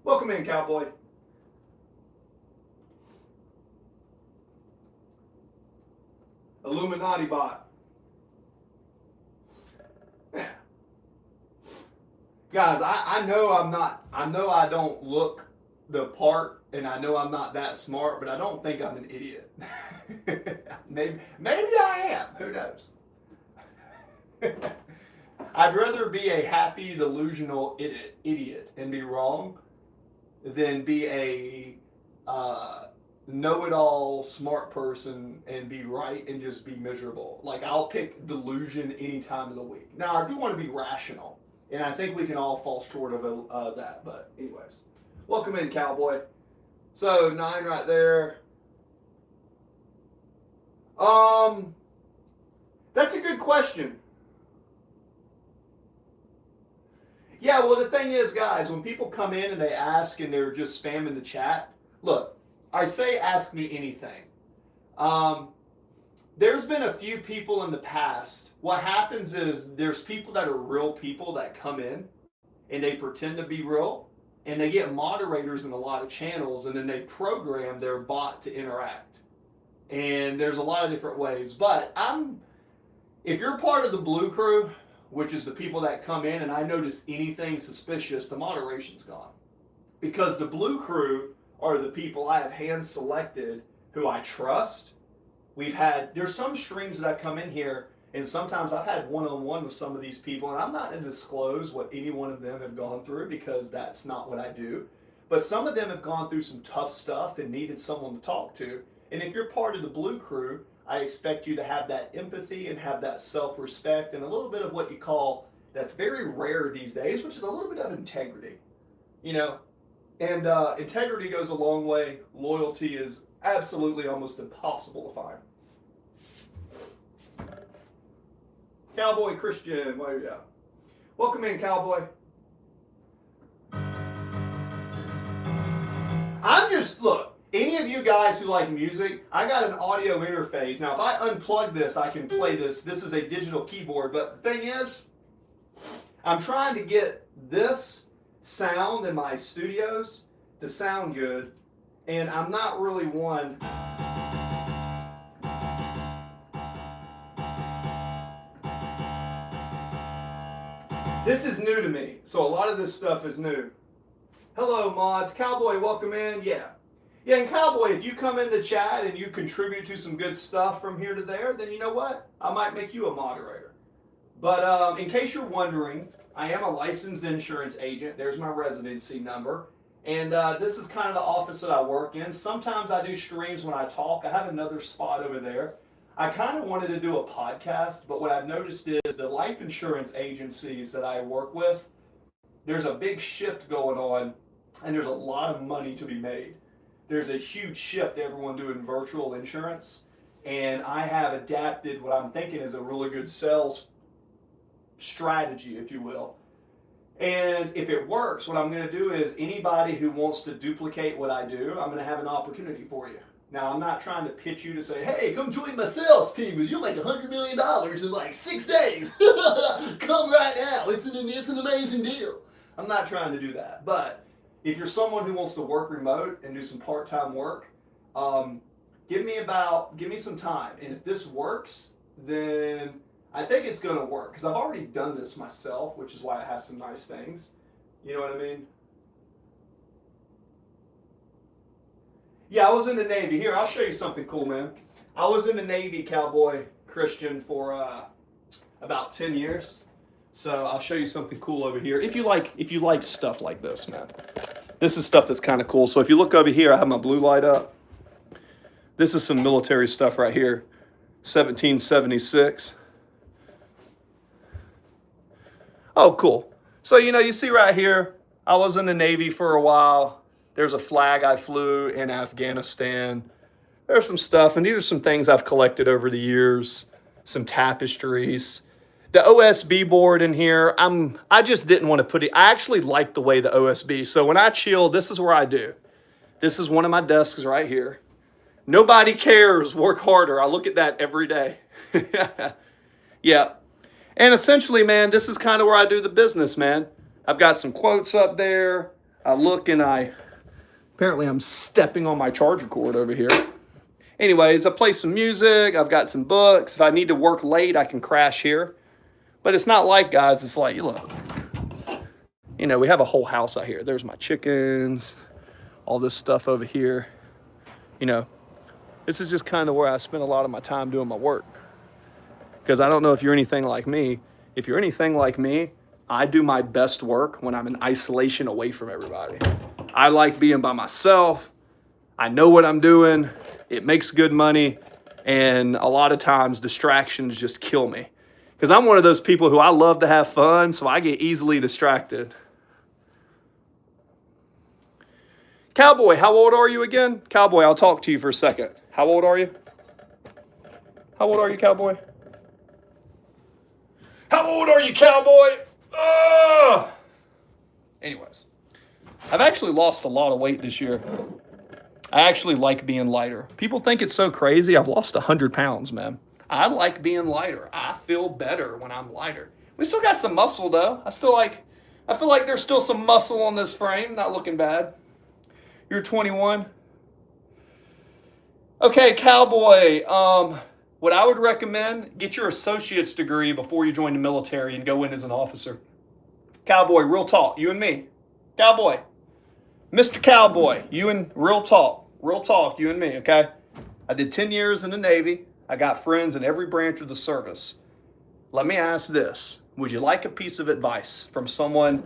Welcome in, cowboy. Illuminati bot. Yeah. Guys, I know I don't look the part, and I know I'm not that smart, but I don't think I'm an idiot. maybe I am. Who knows? I'd rather be a happy, delusional idiot and be wrong than be a know-it-all smart person and be right and just be miserable. Like, I'll pick delusion any time of the week. Now, I do want to be rational, and I think we can all fall short of that. But anyways, welcome in, cowboy. So 9 right there. That's a good question. Yeah, well, the thing is, guys, when people come in and they ask and they're just spamming the chat, look, I say ask me anything. There's been a few people in the past. What happens is there's people that are real people that come in and they pretend to be real and they get moderators in a lot of channels and then they program their bot to interact. And there's a lot of different ways. But if you're part of the Blue Crew, which is the people that come in and I notice anything suspicious, the moderation's gone. Because the Blue Crew are the people I have hand selected who I trust. There's some streams that I come in here and sometimes I've had one-on-one with some of these people and I'm not going to disclose what any one of them have gone through because that's not what I do. But some of them have gone through some tough stuff and needed someone to talk to. And if you're part of the Blue Crew, I expect you to have that empathy and have that self-respect and a little bit of what you call, that's very rare these days, which is a little bit of integrity. And integrity goes a long way. Loyalty is absolutely almost impossible to find. Cowboy Christian, welcome in, Cowboy. Look, any of you guys who like music, I got an audio interface. Now, if I unplug this, I can play this. This is a digital keyboard, but the thing is, I'm trying to get this sound in my studios to sound good, and I'm not really one. This is new to me, so a lot of this stuff is new. Hello, mods. Cowboy, welcome in. Yeah, and Cowboy, if you come in the chat and you contribute to some good stuff from here to there, then you know what? I might make you a moderator. But in case you're wondering, I am a licensed insurance agent. There's my residency number. And this is kind of the office that I work in. Sometimes I do streams when I talk. I have another spot over there. I kind of wanted to do a podcast, but what I've noticed is the life insurance agencies that I work with, there's a big shift going on, and there's a lot of money to be made. There's a huge shift to everyone doing virtual insurance, and I have adapted what I'm thinking is a really good sales strategy, if you will. And if it works, what I'm going to do is anybody who wants to duplicate what I do, I'm going to have an opportunity for you. Now, I'm not trying to pitch you to say, hey, come join my sales team because you'll make $100 million in like 6 days. Come right now. It's an amazing deal. I'm not trying to do that. But if you're someone who wants to work remote and do some part-time work, give me some time. And if this works, then I think it's going to work because I've already done this myself, which is why I have some nice things. You know what I mean? Yeah, I was in the Navy. Here, I'll show you something cool, man. I was in the Navy, Cowboy Christian, for about 10 years. So I'll show you something cool over here. If you like stuff like this, man. This is stuff that's kind of cool. So if you look over here, I have my blue light up. This is some military stuff right here. 1776. Oh, cool. So, you see right here, I was in the Navy for a while. There's a flag I flew in Afghanistan. There's some stuff, and these are some things I've collected over the years. Some tapestries. The OSB board in here, I just didn't want to put it. I actually like the way the OSB. So when I chill, this is where I do. This is one of my desks right here. Nobody cares, work harder. I look at that every day. Yeah. And essentially, man, this is kind of where I do the business, man. I've got some quotes up there. I look and apparently I'm stepping on my charger cord over here. Anyways, I play some music. I've got some books. If I need to work late, I can crash here. But it's not like, guys, it's like, look, we have a whole house out here. There's my chickens, all this stuff over here. This is just kind of where I spend a lot of my time doing my work. Because I don't know if you're anything like me. If you're anything like me, I do my best work when I'm in isolation away from everybody. I like being by myself. I know what I'm doing. It makes good money. And a lot of times distractions just kill me. Because I'm one of those people who I love to have fun, so I get easily distracted. Cowboy, how old are you again? Cowboy, I'll talk to you for a second. How old are you? How old are you, Cowboy? How old are you, Cowboy? Ugh! Anyways, I've actually lost a lot of weight this year. I actually like being lighter. People think it's so crazy. I've lost 100 pounds, man. I like being lighter. I feel better when I'm lighter. We still got some muscle, though. I feel like there's still some muscle on this frame. Not looking bad. You're 21. Okay, Cowboy. What I would recommend, get your associate's degree before you join the military and go in as an officer. Cowboy, real talk, you and me. Cowboy. Mr. Cowboy, you and real talk, you and me, okay? I did 10 years in the Navy. I got friends in every branch of the service. Let me ask this. Would you like a piece of advice from someone?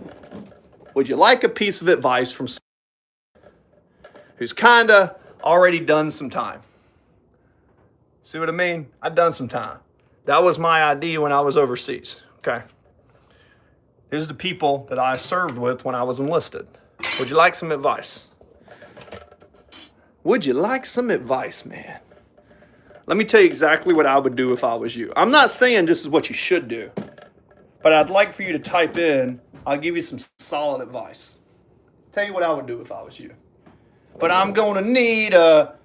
Would you like a piece of advice from someone who's kind of already done some time? See what I mean? I've done some time. That was my ID when I was overseas, okay? These are the people that I served with when I was enlisted. Would you like some advice? Would you like some advice, man? Let me tell you exactly what I would do if I was you. I'm not saying this is what you should do, but I'd like for you to type in, I'll give you some solid advice. Tell you what I would do if I was you. But I'm going to need a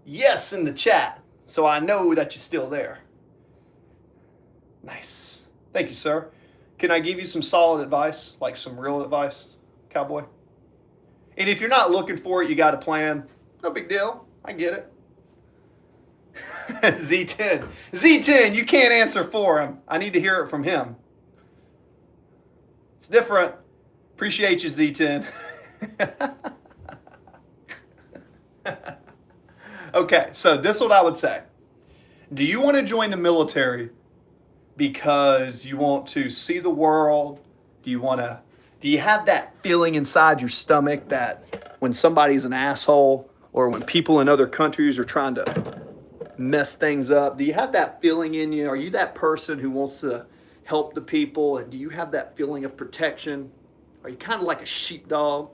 yes in the chat so I know that you're still there. Nice. Thank you, sir. Can I give you some solid advice, like some real advice, Cowboy? And if you're not looking for it, you got a plan. No big deal. I get it. Z10. Z10, you can't answer for him. I need to hear it from him. It's different. Appreciate you, Z10. Okay, so this is what I would say. Do you want to join the military because you want to see the world? Do you have that feeling inside your stomach that when somebody's an asshole or when people in other countries are trying to mess things up, do you have that feeling in you? Are you that person who wants to help the people? And do you have that feeling of protection? Are you kind of like a sheepdog?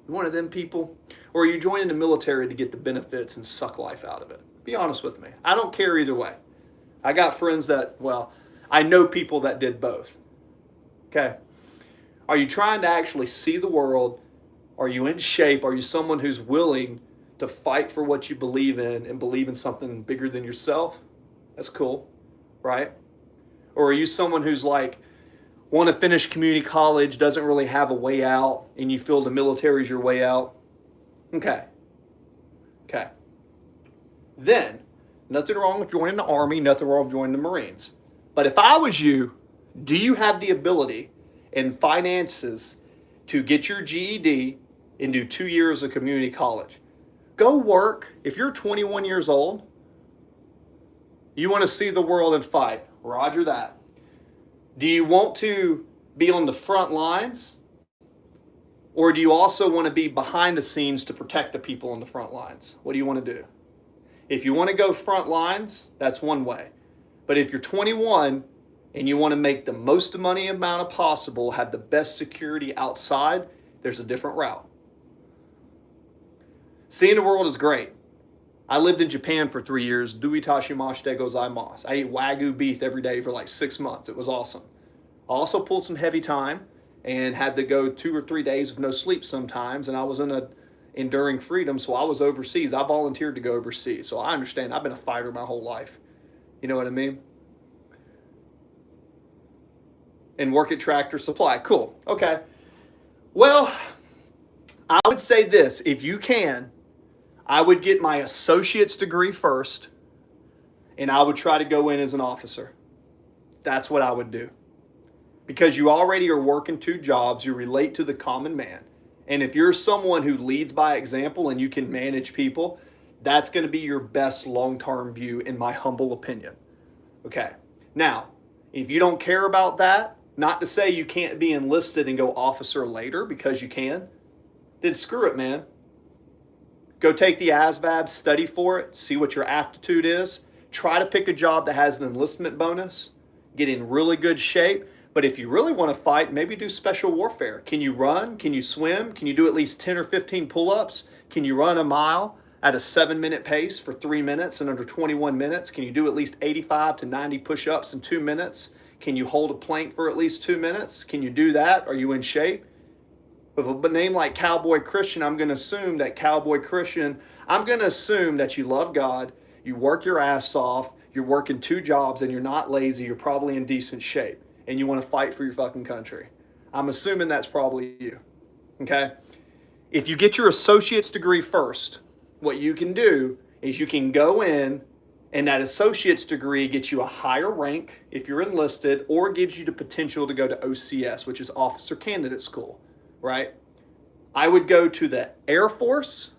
You one of them people? Or are you joining the military to get the benefits and suck life out of it? Be honest with me. I don't care either way. I got friends that, I know people that did both. Okay. Are you trying to actually see the world? Are you in shape? Are you someone who's willing to fight for what you believe in and believe in something bigger than yourself? That's cool, right? Or are you someone who's like, want to finish community college, doesn't really have a way out, and you feel the military is your way out? Okay. Then, nothing wrong with joining the Army, nothing wrong with joining the Marines. But if I was you, do you have the ability and finances to get your GED and do 2 years of community college? Go work. If you're 21 years old, you want to see the world and fight. Roger that. Do you want to be on the front lines? Or do you also want to be behind the scenes to protect the people on the front lines? What do you want to do? If you want to go front lines, that's one way. But if you're 21 and you want to make the most money amount possible, have the best security outside, there's a different route. Seeing the world is great. I lived in Japan for 3 years. Dui tashimashite gozaimasu. I ate Wagyu beef every day for like 6 months. It was awesome. I also pulled some heavy time and had to go 2 or 3 days of no sleep sometimes. And I was in a enduring freedom, so I was overseas. I volunteered to go overseas. So I understand. I've been a fighter my whole life. You know what I mean? And work at Tractor Supply. Cool. Okay. Well, I would say this. If you can, I would get my associate's degree first, and I would try to go in as an officer. That's what I would do. Because you already are working 2 jobs, you relate to the common man. And if you're someone who leads by example and you can manage people, that's going to be your best long-term view, in my humble opinion. Okay. Now, if you don't care about that, not to say you can't be enlisted and go officer later, because you can, then screw it, man. Go take the ASVAB, study for it, see what your aptitude is. Try to pick a job that has an enlistment bonus. Get in really good shape. But if you really want to fight, maybe do special warfare. Can you run? Can you swim? Can you do at least 10 or 15 pull-ups? Can you run a mile at a 7-minute pace for 3 minutes in under 21 minutes? Can you do at least 85 to 90 push-ups in 2 minutes? Can you hold a plank for at least 2 minutes? Can you do that? Are you in shape? With a name like Cowboy Christian, I'm going to assume that you love God, you work your ass off, you're working 2 jobs, and you're not lazy, you're probably in decent shape, and you want to fight for your fucking country. I'm assuming that's probably you, okay? If you get your associate's degree first, what you can do is you can go in, and that associate's degree gets you a higher rank if you're enlisted, or gives you the potential to go to OCS, which is Officer Candidate School, right? I would go to the Air Force,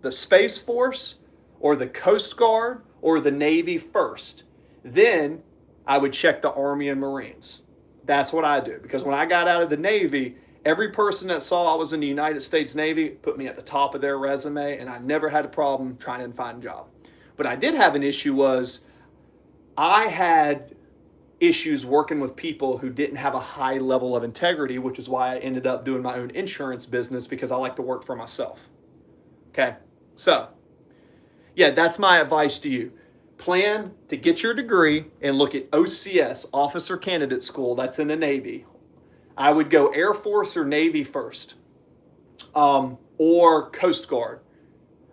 the Space Force, or the Coast Guard, or the Navy first. Then I would check the Army and Marines. That's what I do. Because when I got out of the Navy, every person that saw I was in the United States Navy put me at the top of their resume, and I never had a problem trying to find a job. But I did have an issue was I had issues working with people who didn't have a high level of integrity, which is why I ended up doing my own insurance business, because I like to work for myself. Okay, so yeah, that's my advice to you. Plan to get your degree and look at OCS, Officer Candidate School. That's in the Navy. I would go Air Force or Navy first, or Coast Guard.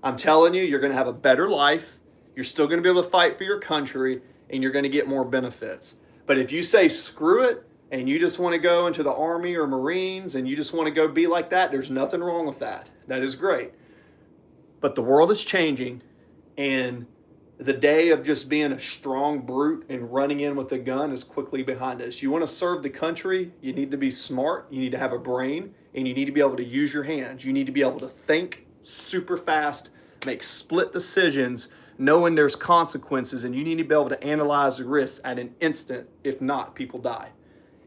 I'm telling you, you're going to have a better life. You're still going to be able to fight for your country, and you're going to get more benefits. But if you say screw it and you just want to go into the Army or Marines and you just want to go be like that, there's nothing wrong with that. That is great. But the world is changing, and the day of just being a strong brute and running in with a gun is quickly behind us. You want to serve the country, you need to be smart, you need to have a brain, and you need to be able to use your hands. You need to be able to think super fast, make split decisions, knowing there's consequences, and you need to be able to analyze the risks at an instant. If not, people die.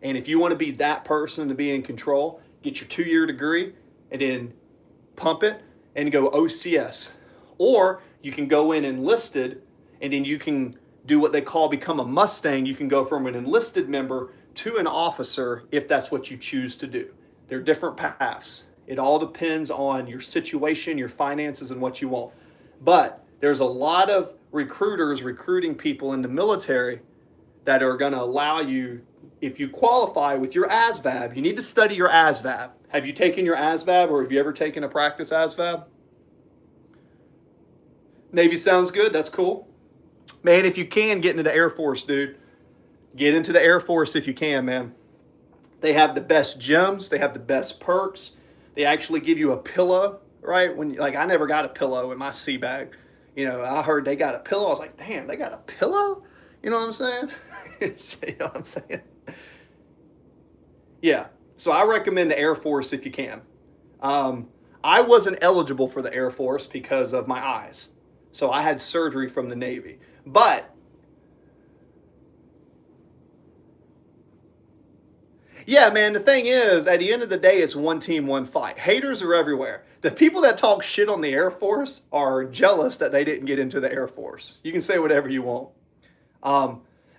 And if you want to be that person to be in control, get your 2-year degree and then pump it and go OCS. Or you can go in enlisted, and then you can do what they call become a Mustang. You can go from an enlisted member to an officer if that's what you choose to do. There are different paths. It all depends on your situation, your finances, and what you want. But there's a lot of recruiters recruiting people in the military that are going to allow you, if you qualify with your ASVAB, you need to study your ASVAB. Have you taken your ASVAB, or have you ever taken a practice ASVAB? Navy sounds good. That's cool. Man, if you can, get into the Air Force, dude. Get into the Air Force if you can, man. They have the best gyms. They have the best perks. They actually give you a pillow, right? I never got a pillow in my sea bag. You know, I heard they got a pillow. I was like, damn, they got a pillow? You know what I'm saying? You know what I'm saying? Yeah. So I recommend the Air Force if you can. I wasn't eligible for the Air Force because of my eyes. So I had surgery from the Navy. But yeah, man, the thing is, at the end of the day, it's one team, one fight. Haters are everywhere. The people that talk shit on the Air Force are jealous that they didn't get into the Air Force. You can say whatever you want.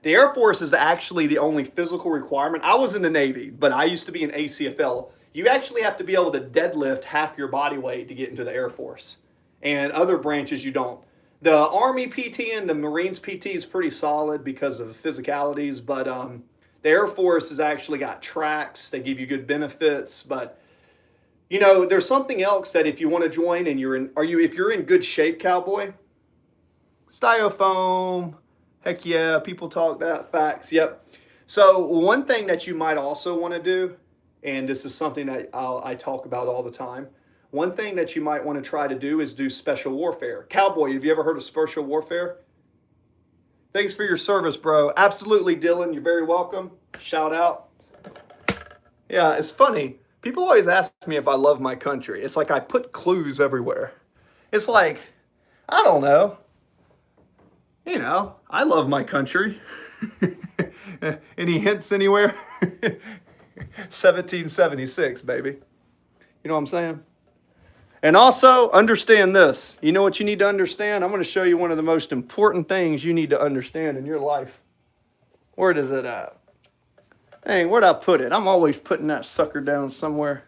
The Air Force is actually the only physical requirement. I was in the Navy, but I used to be in ACFL. You actually have to be able to deadlift half your body weight to get into the Air Force. And other branches, you don't. The Army PT and the Marines PT is pretty solid because of physicalities, but the Air Force has actually got tracks. They give you good benefits, but you know, there's something else that if you want to join and if you're in good shape, cowboy, styrofoam, heck yeah, people talk that, facts, yep. So one thing that you might also want to do, and this is something that I talk about all the time, one thing that you might want to try to do is do special warfare. Cowboy, have you ever heard of special warfare? Thanks for your service, bro. Absolutely, Dylan. You're very welcome. Shout out. Yeah, it's funny. People always ask me if I love my country. It's like I put clues everywhere. It's like, I don't know. You know, I love my country. Any hints anywhere? 1776, baby. You know what I'm saying? And also, understand this. You know what you need to understand? I'm going to show you one of the most important things you need to understand in your life. Where is it at? Dang, where'd I put it? I'm always putting that sucker down somewhere.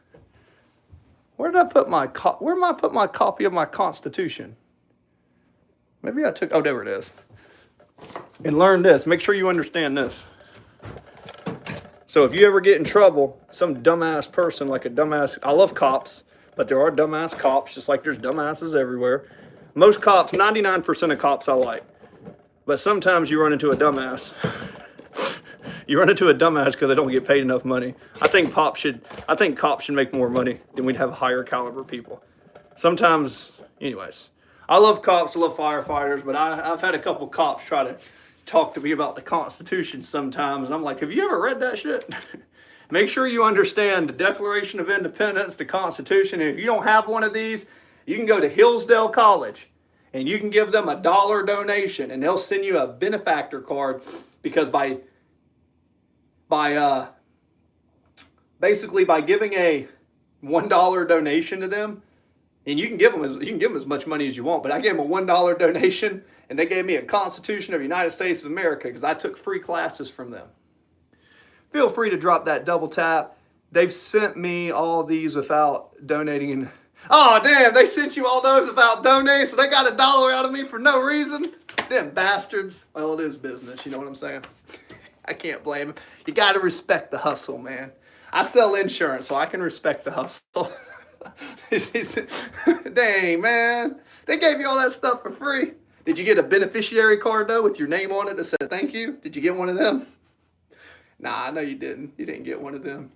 Where did I put where did I put my copy of my Constitution? Maybe I took, oh, there it is. And learn this. Make sure you understand this. So if you ever get in trouble, some dumbass person, like a dumbass, I love cops, but there are dumbass cops, just like there's dumbasses everywhere. Most cops, 99% of cops I like. But sometimes you run into a dumbass. You run into a dumbass because they don't get paid enough money. I think cops should make more money, then we'd have higher caliber people. Sometimes, anyways. I love cops, I love firefighters, but I've had a couple cops try to talk to me about the Constitution sometimes, and I'm like, have you ever read that shit? Make sure you understand the Declaration of Independence, the Constitution, and if you don't have one of these, you can go to Hillsdale College, and you can give them $1 donation, and they'll send you a benefactor card, because basically by giving a $1 donation to them, and you can give them as much money as you want, but I gave them a $1 donation, and they gave me a Constitution of the United States of America because I took free classes from them. Feel free to drop that double tap. They've sent me all these without donating. Oh, damn, they sent you all those without donating, so they got $1 out of me for no reason? Them bastards. Well, it is business, you know what I'm saying? I can't blame them. You got to respect the hustle, man. I sell insurance, so I can respect the hustle. Dang, man. They gave you all that stuff for free. Did you get a beneficiary card, though, with your name on it that said thank you? Did you get one of them? Nah, I know you didn't. You didn't get one of them.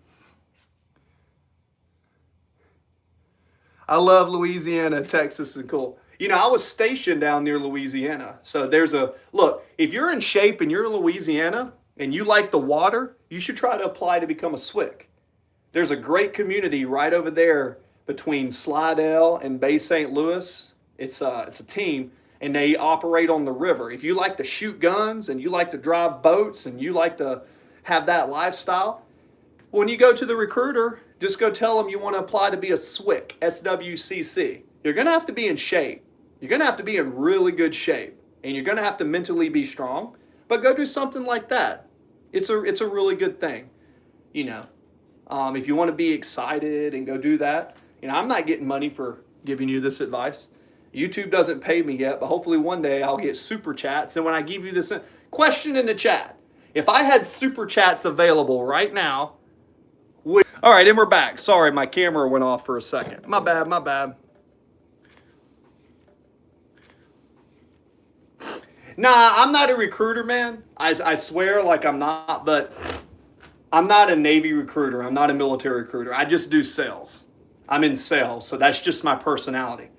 I love Louisiana. Texas is cool. You know, I was stationed down near Louisiana. So look, if you're in shape and you're in Louisiana and you like the water, you should try to apply to become a SWIC. There's a great community right over there between Slidell and Bay St. Louis. It's a team, and they operate on the river. If you like to shoot guns and you like to drive boats and you like to have that lifestyle, when you go to the recruiter, just go tell them you want to apply to be a SWIC, SWCC. You're going to have to be in shape. You're going to have to be in really good shape, and you're going to have to mentally be strong, but go do something like that. It's a really good thing, you know. If you want to be excited and go do that, you know, I'm not getting money for giving you this advice. YouTube doesn't pay me yet, but hopefully one day I'll get super chats. And when I give you this question in the chat, if I had super chats available right now, all right, and we're back. Sorry, my camera went off for a second. My bad, my bad. Nah, I'm not a recruiter, man. I swear, like I'm not, but I'm not a Navy recruiter. I'm not a military recruiter. I just do sales. I'm in sales, so that's just my personality.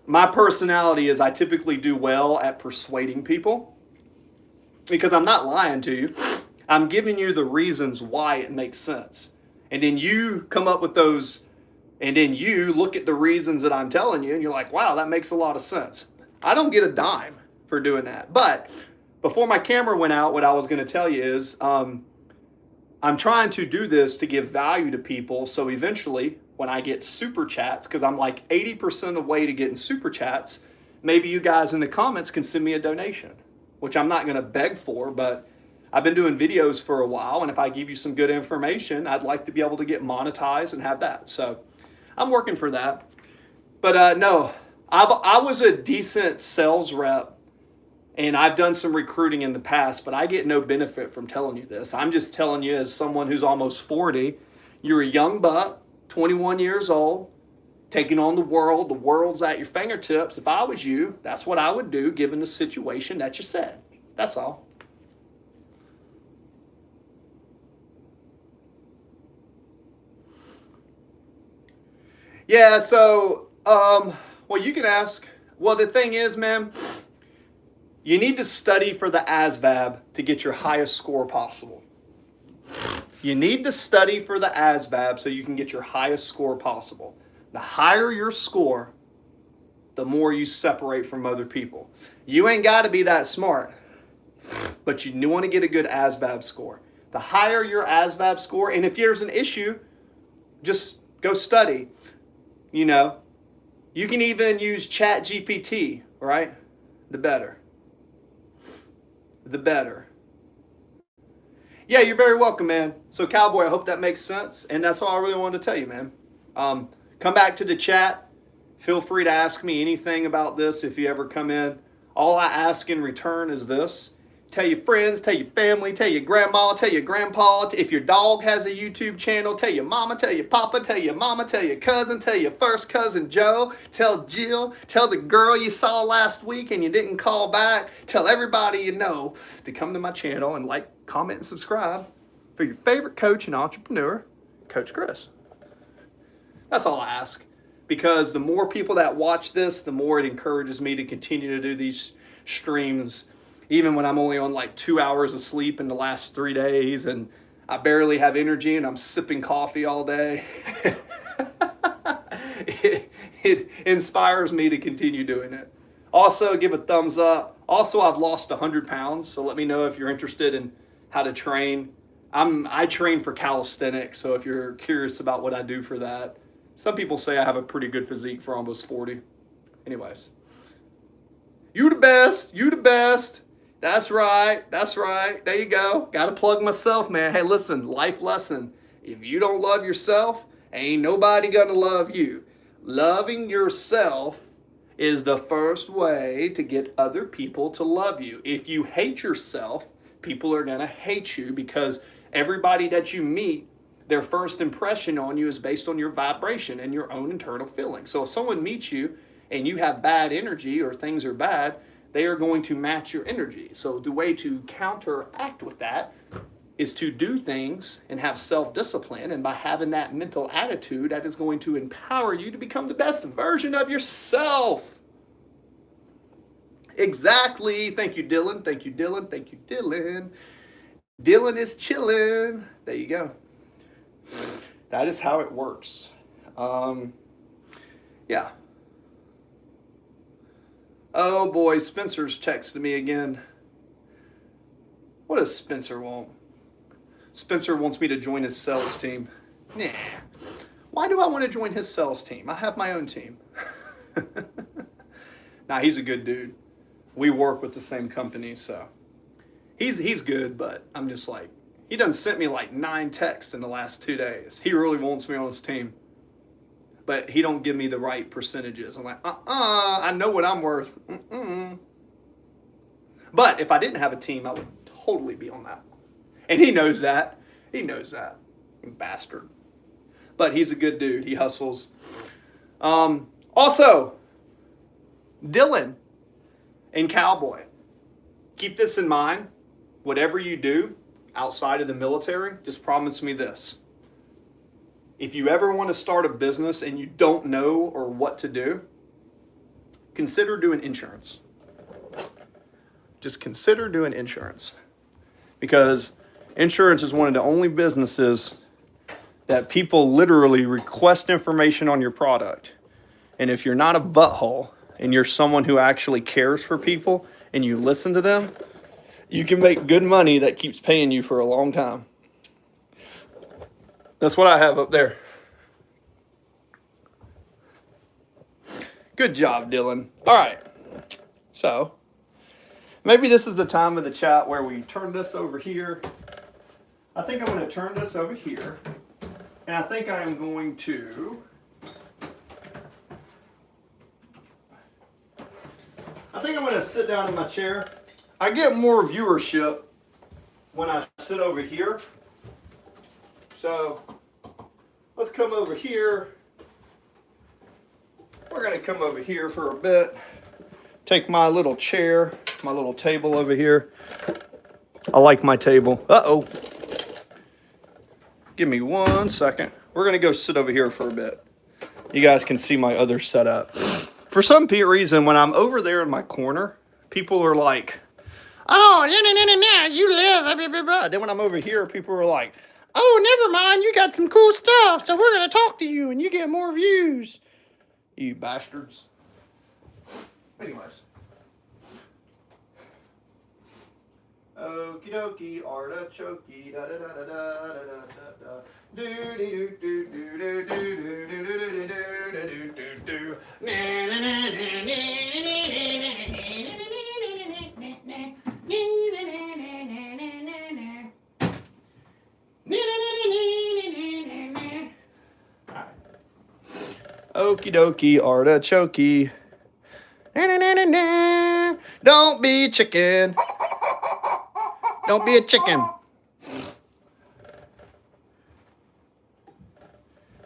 My personality is I typically do well at persuading people because I'm not lying to you. I'm giving you the reasons why it makes sense. And then you come up with those, and then you look at the reasons that I'm telling you, and you're like, wow, that makes a lot of sense. I don't get a dime for doing that. But before my camera went out, what I was going to tell you is I'm trying to do this to give value to people. So eventually, when I get super chats, because I'm like 80% of the way to getting super chats, maybe you guys in the comments can send me a donation, which I'm not going to beg for, but I've been doing videos for a while, and if I give you some good information, I'd like to be able to get monetized and have that. So I'm working for that. But no, I was a decent sales rep, and I've done some recruiting in the past, but I get no benefit from telling you this. I'm just telling you as someone who's almost 40, you're a young buck, 21 years old, taking on the world. The world's at your fingertips. If I was you, that's what I would do given the situation that you said. That's all. Yeah, so, well, you can ask. Well, the thing is, man, you need to study for the ASVAB to get your highest score possible. You need to study for the ASVAB so you can get your highest score possible. The higher your score, the more you separate from other people. You ain't got to be that smart, but you want to get a good ASVAB score. The higher your ASVAB score, and if there's an issue, just go study. You know, you can even use ChatGPT, right? The better. The better. Yeah, you're very welcome, man. So, Cowboy, I hope that makes sense. And that's all I really wanted to tell you, man. Come back to the chat. Feel free to ask me anything about this if you ever come in. All I ask in return is this. Tell your friends, tell your family, tell your grandma, tell your grandpa. If your dog has a YouTube channel, tell your mama, tell your papa, tell your mama, tell your cousin, tell your first cousin Joe, tell Jill, tell the girl you saw last week and you didn't call back. Tell everybody you know to come to my channel and like, comment, and subscribe for your favorite coach and entrepreneur, Coach Chris. That's all I ask. Because the more people that watch this, the more it encourages me to continue to do these streams, even when I'm only on like 2 hours of sleep in the last 3 days and I barely have energy and I'm sipping coffee all day. it inspires me to continue doing it. Also, give a thumbs up. Also, I've lost 100 pounds, so let me know if you're interested in how to train. I train for calisthenics, so if you're curious about what I do for that. Some people say I have a pretty good physique for almost 40. Anyways. You the best. You the best. That's right. That's right. There you go. Got to plug myself, man. Hey, listen, life lesson. If you don't love yourself, ain't nobody going to love you. Loving yourself is the first way to get other people to love you. If you hate yourself, people are going to hate you because everybody that you meet, their first impression on you is based on your vibration and your own internal feeling. So if someone meets you and you have bad energy or things are bad, they are going to match your energy. So the way to counteract with that is to do things and have self-discipline. And by having that mental attitude, that is going to empower you to become the best version of yourself. Exactly. Thank you, Dylan. Thank you, Dylan. Thank you, Dylan. Dylan is chilling. There you go. That is how it works. Yeah. Oh boy, Spencer's texting me again. What does Spencer want? Spencer wants me to join his sales team. Nah. Why do I want to join his sales team? I have my own team. Nah, he's a good dude. We work with the same company, so he's good, but I'm just like, he done sent me like 9 texts in the last 2 days. He really wants me on his team. But he don't give me the right percentages. I'm like, I know what I'm worth. But if I didn't have a team, I would totally be on that. And he knows that. He knows that. Bastard. But he's a good dude. He hustles. Also, Dylan and Cowboy, keep this in mind. Whatever you do outside of the military, just promise me this. If you ever want to start a business and you don't know or what to do, consider doing insurance. Just consider doing insurance. Because insurance is one of the only businesses that people literally request information on your product. And if you're not a butthole and you're someone who actually cares for people and you listen to them, you can make good money that keeps paying you for a long time. That's what I have up there. Good job, Dylan. All right. So, maybe this is the time of the chat where we turn this over here. I think I'm going to turn this over here. And I think I am going to... I'm going to sit down in my chair. I get more viewership when I sit over here. So, let's come over here. We're going to come over here for a bit. Take my little chair, my little table over here. I like my table. Uh-oh. Give me 1 second. We're going to go sit over here for a bit. You guys can see my other setup. For some reason, when I'm over there in my corner, people are like, oh, you live, blah, blah, blah. Then when I'm over here, people are like, oh, never mind, you got some cool stuff, so we're going to talk to you and you get more views. You bastards. Anyways. Okie dokie, artichoke, da da da da da da da da. Do do do do do do do do do do do do. Okie dokie, artichoke. Don't be a chicken. Don't be a chicken.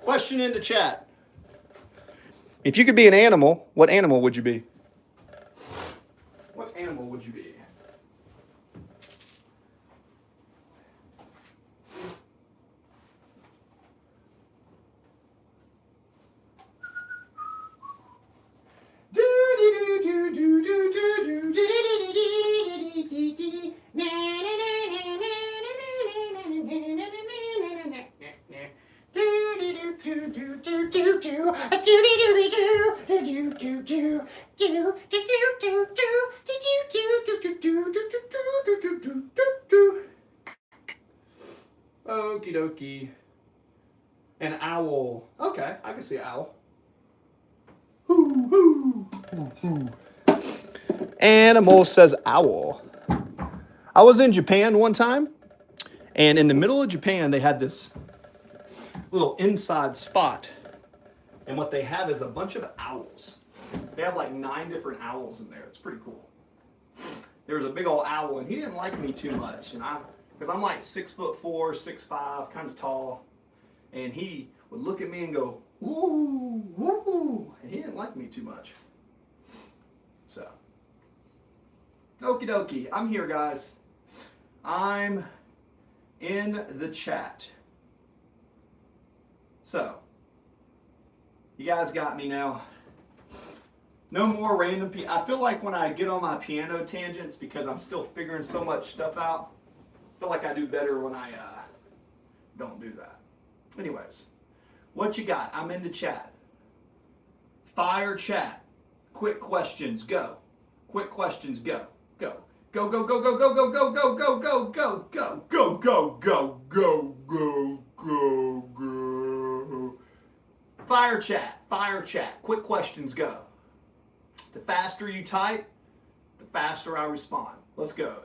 Question in the chat. If you could be an animal, what animal would you be? What animal would you be? Okie dokie. An owl. Okay, I can see an owl. Animal says owl. I was in Japan one time, and in the middle of Japan, they had this little inside spot. And what they have is a bunch of owls. They have like 9 different owls in there. It's pretty cool. There was a big old owl, and he didn't like me too much, because I'm like 6'4", 6'5", kind of tall, and he would look at me and go, woo, woo, and he didn't like me too much. So, okie dokie, I'm here, guys. I'm in the chat. So, you guys got me now. No more random I feel like when I get on my piano tangents, because I'm still figuring so much stuff out, I feel like I do better when I don't do that. Anyways, what you got? I'm in the chat. Fire chat. Quick questions, go. Quick questions, go. Go. Go, go, go, go, go, go, go, go, go, go, go, go, go, go, go, go, go, go, go. Fire chat, fire chat. Quick questions, go. The faster you type, the faster I respond. Let's go.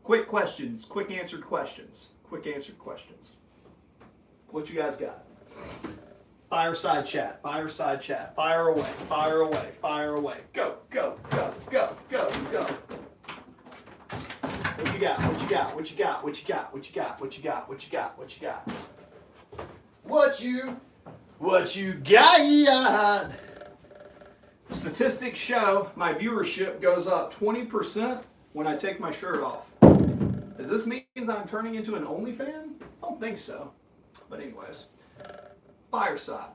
Quick questions, quick answered questions. Quick answered questions. What you guys got? Fireside chat, fireside chat. Fire away, fire away, fire away. Go, go, go, go, go, go. What you got? What you got? What you got? What you got? What you got? What you got? What you got? What you got? What you got? Statistics show my viewership goes up 20% when I take my shirt off. Does this mean I'm turning into an OnlyFan? I don't think so. But anyways, fireside.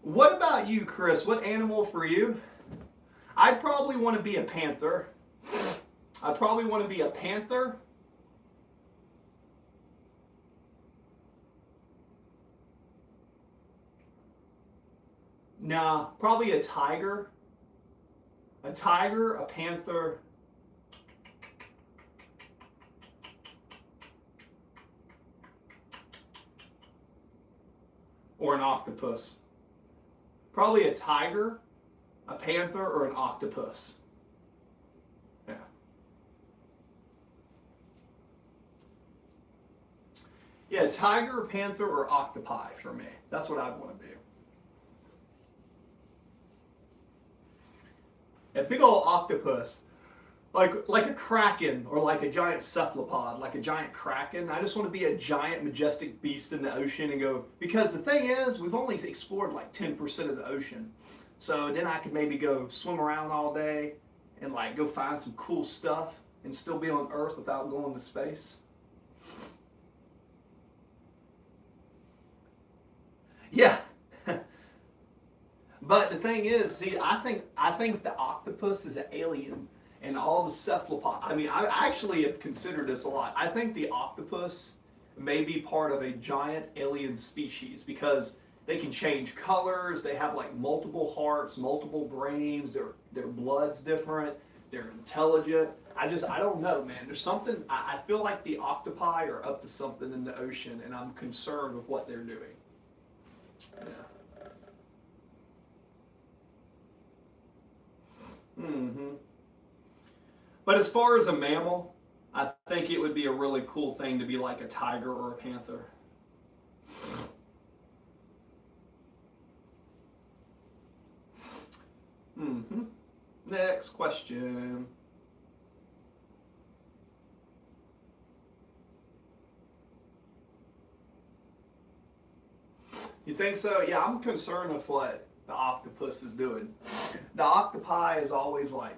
What about you, Chris? What animal for you? I'd probably want to be a panther. I'd probably want to be a panther. Nah, probably a tiger. A tiger, a panther. Or an octopus. Probably a tiger, a panther, or an octopus. Yeah. Yeah, tiger, panther, or octopi for me. That's what I'd want to be. A big old octopus, like a kraken or like a giant cephalopod, like a giant kraken. I just want to be a giant, majestic beast in the ocean and go, because the thing is, we've only explored like 10% of the ocean. So then I could maybe go swim around all day and like go find some cool stuff and still be on Earth without going to space. Yeah. But the thing is, see, I think the octopus is an alien, and all the cephalopods. I mean, I actually have considered this a lot. I think the octopus may be part of a giant alien species because they can change colors. They have like multiple hearts, multiple brains. Their blood's different. They're intelligent. I don't know, man. There's something. I feel like the octopi are up to something in the ocean, and I'm concerned with what they're doing. Yeah. Mm-hmm. But as far as a mammal, I think it would be a really cool thing to be like a tiger or a panther. Next question. You think so? Yeah, I'm concerned with what the octopus is doing. The octopi is always like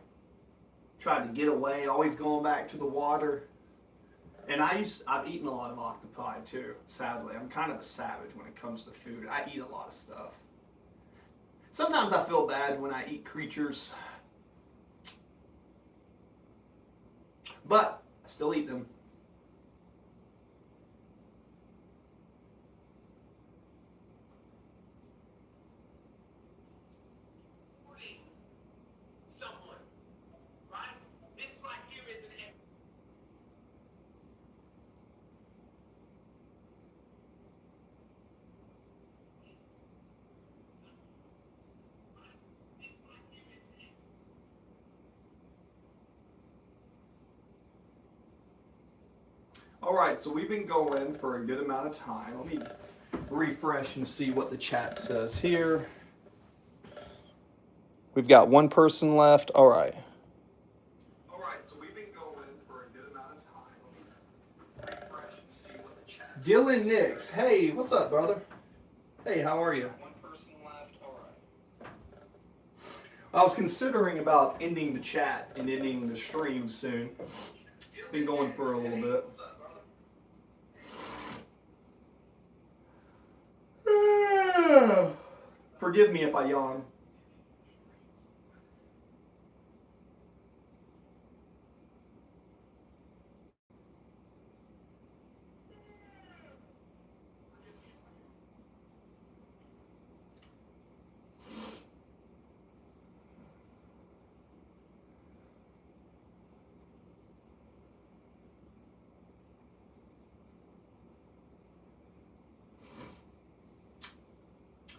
trying to get away, always going back to the water. And I've eaten a lot of octopi too, sadly. I'm kind of a savage when it comes to food. I eat a lot of stuff. Sometimes I feel bad when I eat creatures, but I still eat them. All right, so we've been going for a good amount of time. Let me refresh and see what the chat says here. We've got one person left. All right. All right, so we've been going for a good amount of time. Let me refresh and see what the chat says. Dylan Nix. Hey, what's up, brother? Hey, how are you? One person left. All right. I was considering about ending the chat and ending the stream soon. Been going for a little bit. Forgive me if I yawn.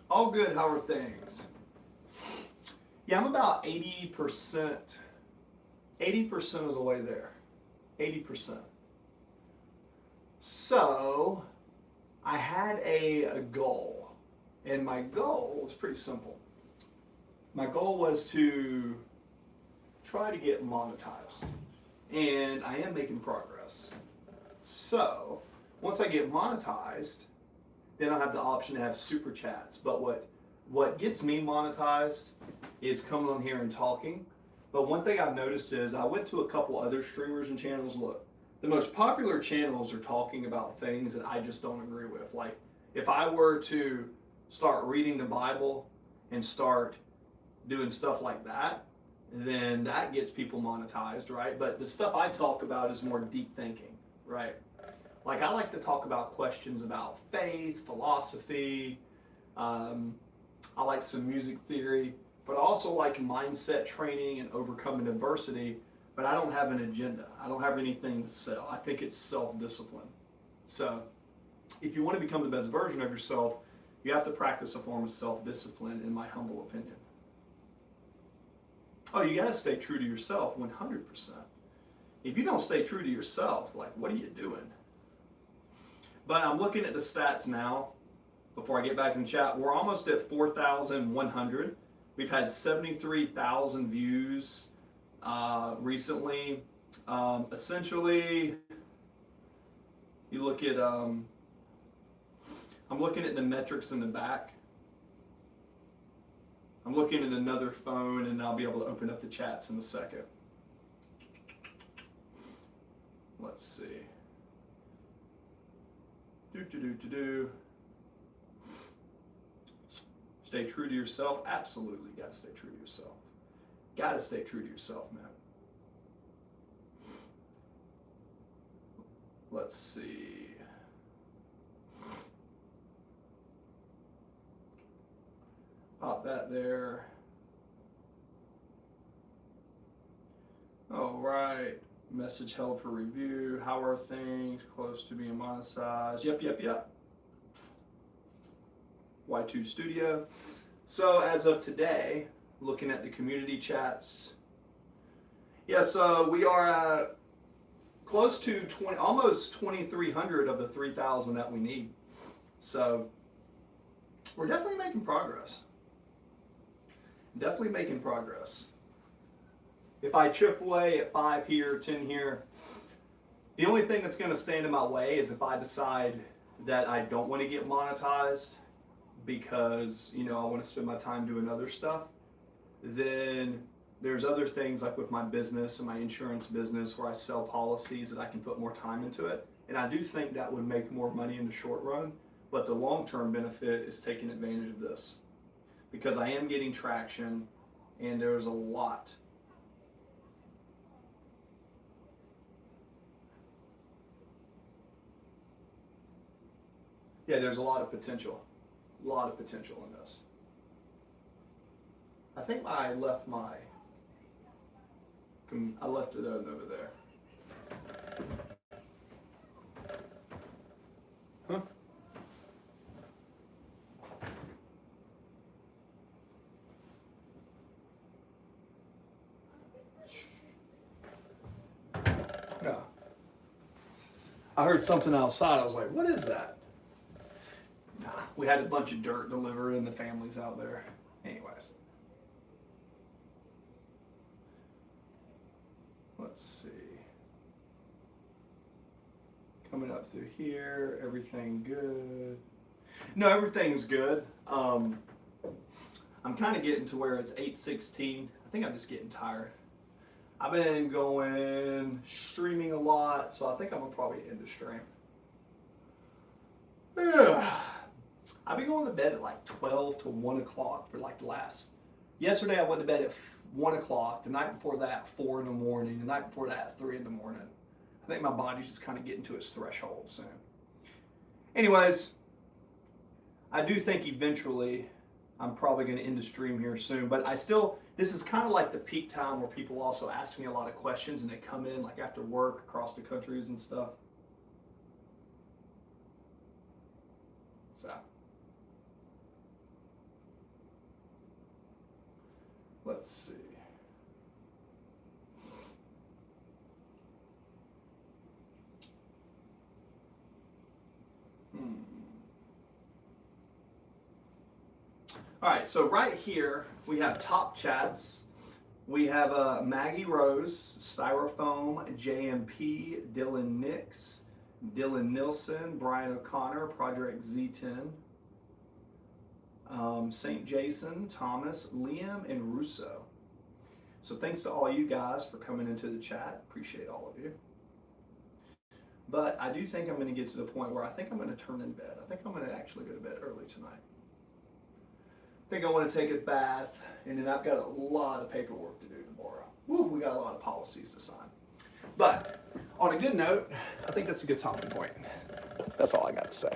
All good, how are things? Yeah, I'm about 80% of the way there. 80%. So, I had a goal, and my goal was pretty simple. My goal was to try to get monetized, and I am making progress. So, once I get monetized, then I'll have the option to have super chats. But what gets me monetized is coming on here and talking. But one thing I've noticed is I went to a couple other streamers and channels. Look, the most popular channels are talking about things that I just don't agree with. Like if I were to start reading the Bible and start doing stuff like that, then that gets people monetized, right? But the stuff I talk about is more deep thinking, right? Like I like to talk about questions about faith, philosophy. I like some music theory, but I also like mindset training and overcoming adversity. But I don't have an agenda. I don't have anything to sell. I think it's self-discipline. So if you want to become the best version of yourself, you have to practice a form of self-discipline, in my humble opinion. Oh, you got to stay true to yourself 100%. If you don't stay true to yourself, like what are you doing? But I'm looking at the stats now, before I get back in the chat. We're almost at 4,100. We've had 73,000 views recently. Essentially, you look at, I'm looking at the metrics in the back. I'm looking at another phone, and I'll be able to open up the chats in a second. Let's see. Stay true to yourself. Absolutely, got to stay true to yourself. Got to stay true to yourself, man. Let's see. Pop that there. All right. Message held for review. How are things? Close to being monetized. Yep. Y2 Studio. So as of today, looking at the community chats. Yes, we are close to almost 2,300 of the 3,000 that we need. So we're definitely making progress. Definitely making progress. if I chip away at 5 here, 10 here, the only thing that's going to stand in my way is if I decide that I don't want to get monetized because, you know, I want to spend my time doing other stuff. Then there's other things like with my business and my insurance business where I sell policies that I can put more time into it. And I do think that would make more money in the short run, but the long-term benefit is taking advantage of this because I am getting traction and there's a lot. Yeah, there's a lot of potential in this. I think I left it over there. Huh? Yeah. I heard something outside. I was like, what is that? Nah, we had a bunch of dirt delivered and the family's out there. Anyways. Let's see. Coming up through here, everything good? No, everything's good. I'm kind of getting to where it's 8:16. I think I'm just getting tired. I've been going streaming a lot, so I think I'm gonna probably end the stream. Yeah. I've been going to bed at like 12 to 1 o'clock for like the last. Yesterday I went to bed at 1 o'clock. The night before that, 4 in the morning. The night before that, 3 in the morning. I think my body's just kind of getting to its threshold soon. Anyways, I do think eventually I'm probably going to end the stream here soon, but this is kind of like the peak time where people also ask me a lot of questions and they come in like after work across the countries and stuff. So, let's see. All right, so right here we have top chats. We have Maggie Rose, Styrofoam, JMP, Dylan Nix, Dylan Nilsson, Brian O'Connor, Project Z10, St. Jason, Thomas, Liam, and Russo. So thanks to all you guys for coming into the chat. Appreciate all of you. But I do think I'm going to get to the point where I think I'm going to turn in bed. I think I'm going to actually go to bed early tonight. I think I want to take a bath, and then I've got a lot of paperwork to do tomorrow. Woo, we got a lot of policies to sign. But on a good note, I think that's a good talking point. That's all I got to say.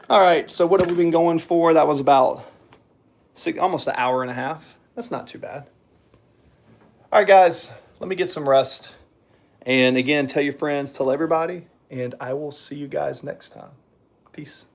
All right, so what have we been going for? That was about almost an hour and a half. That's not too bad. All right, guys, let me get some rest. And again, tell your friends, tell everybody, and I will see you guys next time. Peace.